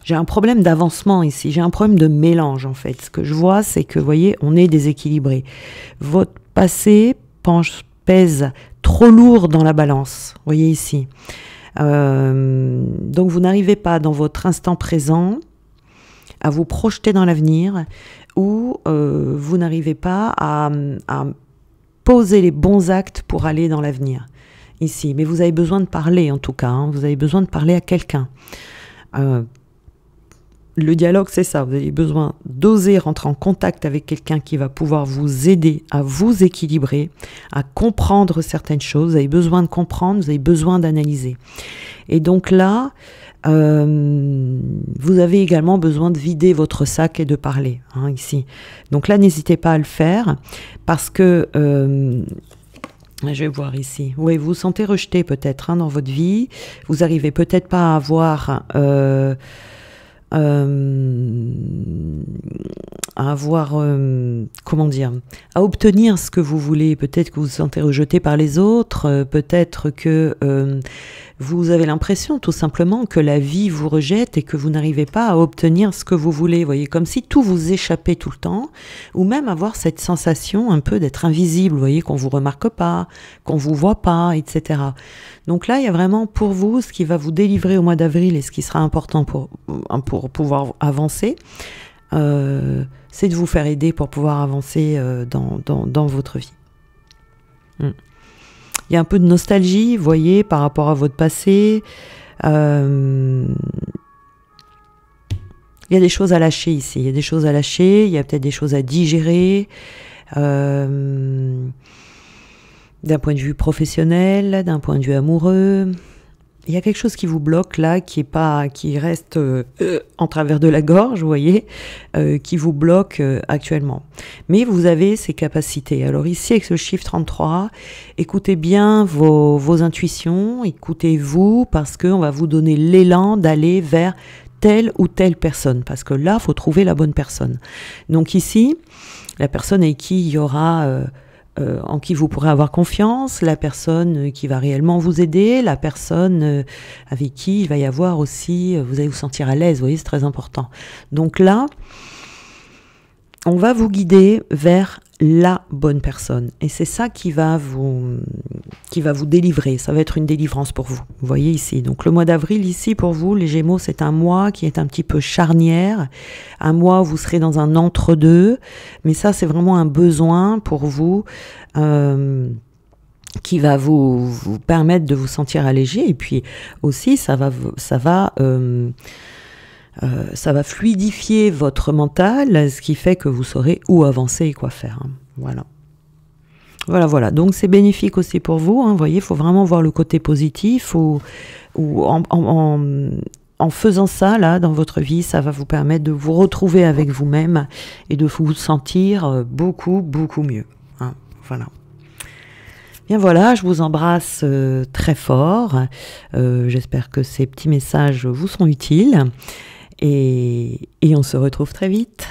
j'ai un problème d'avancement ici, j'ai un problème de mélange en fait. Ce que je vois, c'est que, vous voyez, on est déséquilibré. Votre passé pèse trop lourd dans la balance, vous voyez ici. Donc vous n'arrivez pas dans votre instant présent à vous projeter dans l'avenir ou vous n'arrivez pas à poser les bons actes pour aller dans l'avenir ici. Mais vous avez besoin de parler en tout cas, vous avez besoin de parler à quelqu'un. Le dialogue, c'est ça, vous avez besoin d'oser rentrer en contact avec quelqu'un qui va pouvoir vous aider à vous équilibrer, à comprendre certaines choses. Vous avez besoin de comprendre, vous avez besoin d'analyser. Et donc là, vous avez également besoin de vider votre sac et de parler, ici. Donc là, n'hésitez pas à le faire, parce que... je vais voir ici. Oui, vous vous sentez rejeté peut-être dans votre vie. Vous n'arrivez peut-être pas à avoir... à obtenir ce que vous voulez. Peut-être que vous vous sentez rejeté par les autres, peut-être que vous avez l'impression tout simplement que la vie vous rejette et que vous n'arrivez pas à obtenir ce que vous voulez. Vous voyez, comme si tout vous échappait tout le temps, ou même avoir cette sensation un peu d'être invisible, vous voyez, qu'on vous remarque pas, qu'on vous voit pas, etc. Donc là, il y a vraiment pour vous ce qui va vous délivrer au mois d'avril et ce qui sera important pour pouvoir avancer, c'est de vous faire aider pour pouvoir avancer dans votre vie. Il y a un peu de nostalgie, vous voyez, par rapport à votre passé. Il y a des choses à lâcher ici. Il y a des choses à lâcher, il y a peut-être des choses à digérer. D'un point de vue professionnel, d'un point de vue amoureux. Il y a quelque chose qui vous bloque là, qui reste en travers de la gorge, vous voyez, qui vous bloque actuellement. Mais vous avez ces capacités. Alors ici, avec ce chiffre 33, écoutez bien vos intuitions, écoutez-vous, parce qu'on va vous donner l'élan d'aller vers telle ou telle personne. Parce que là, il faut trouver la bonne personne. Donc ici, la personne avec qui il y aura... en qui vous pourrez avoir confiance, la personne qui va réellement vous aider, la personne avec qui il va y avoir aussi, vous allez vous sentir à l'aise, vous voyez, c'est très important. Donc là, on va vous guider vers la bonne personne. Et c'est ça qui va vous délivrer. Ça va être une délivrance pour vous. Vous voyez ici. Donc le mois d'avril, ici, pour vous, les Gémeaux, c'est un mois qui est un petit peu charnière. Un mois où vous serez dans un entre-deux. Mais ça, c'est vraiment un besoin pour vous qui va vous permettre de vous sentir allégé. Et puis aussi, ça va fluidifier votre mental, ce qui fait que vous saurez où avancer et quoi faire. Voilà. Voilà. Donc c'est bénéfique aussi pour vous. Vous voyez, il faut vraiment voir le côté positif. Ou en faisant ça, là, dans votre vie, ça va vous permettre de vous retrouver avec vous-même et de vous sentir beaucoup, beaucoup mieux. Voilà. Bien voilà, je vous embrasse très fort. J'espère que ces petits messages vous seront utiles. Et on se retrouve très vite.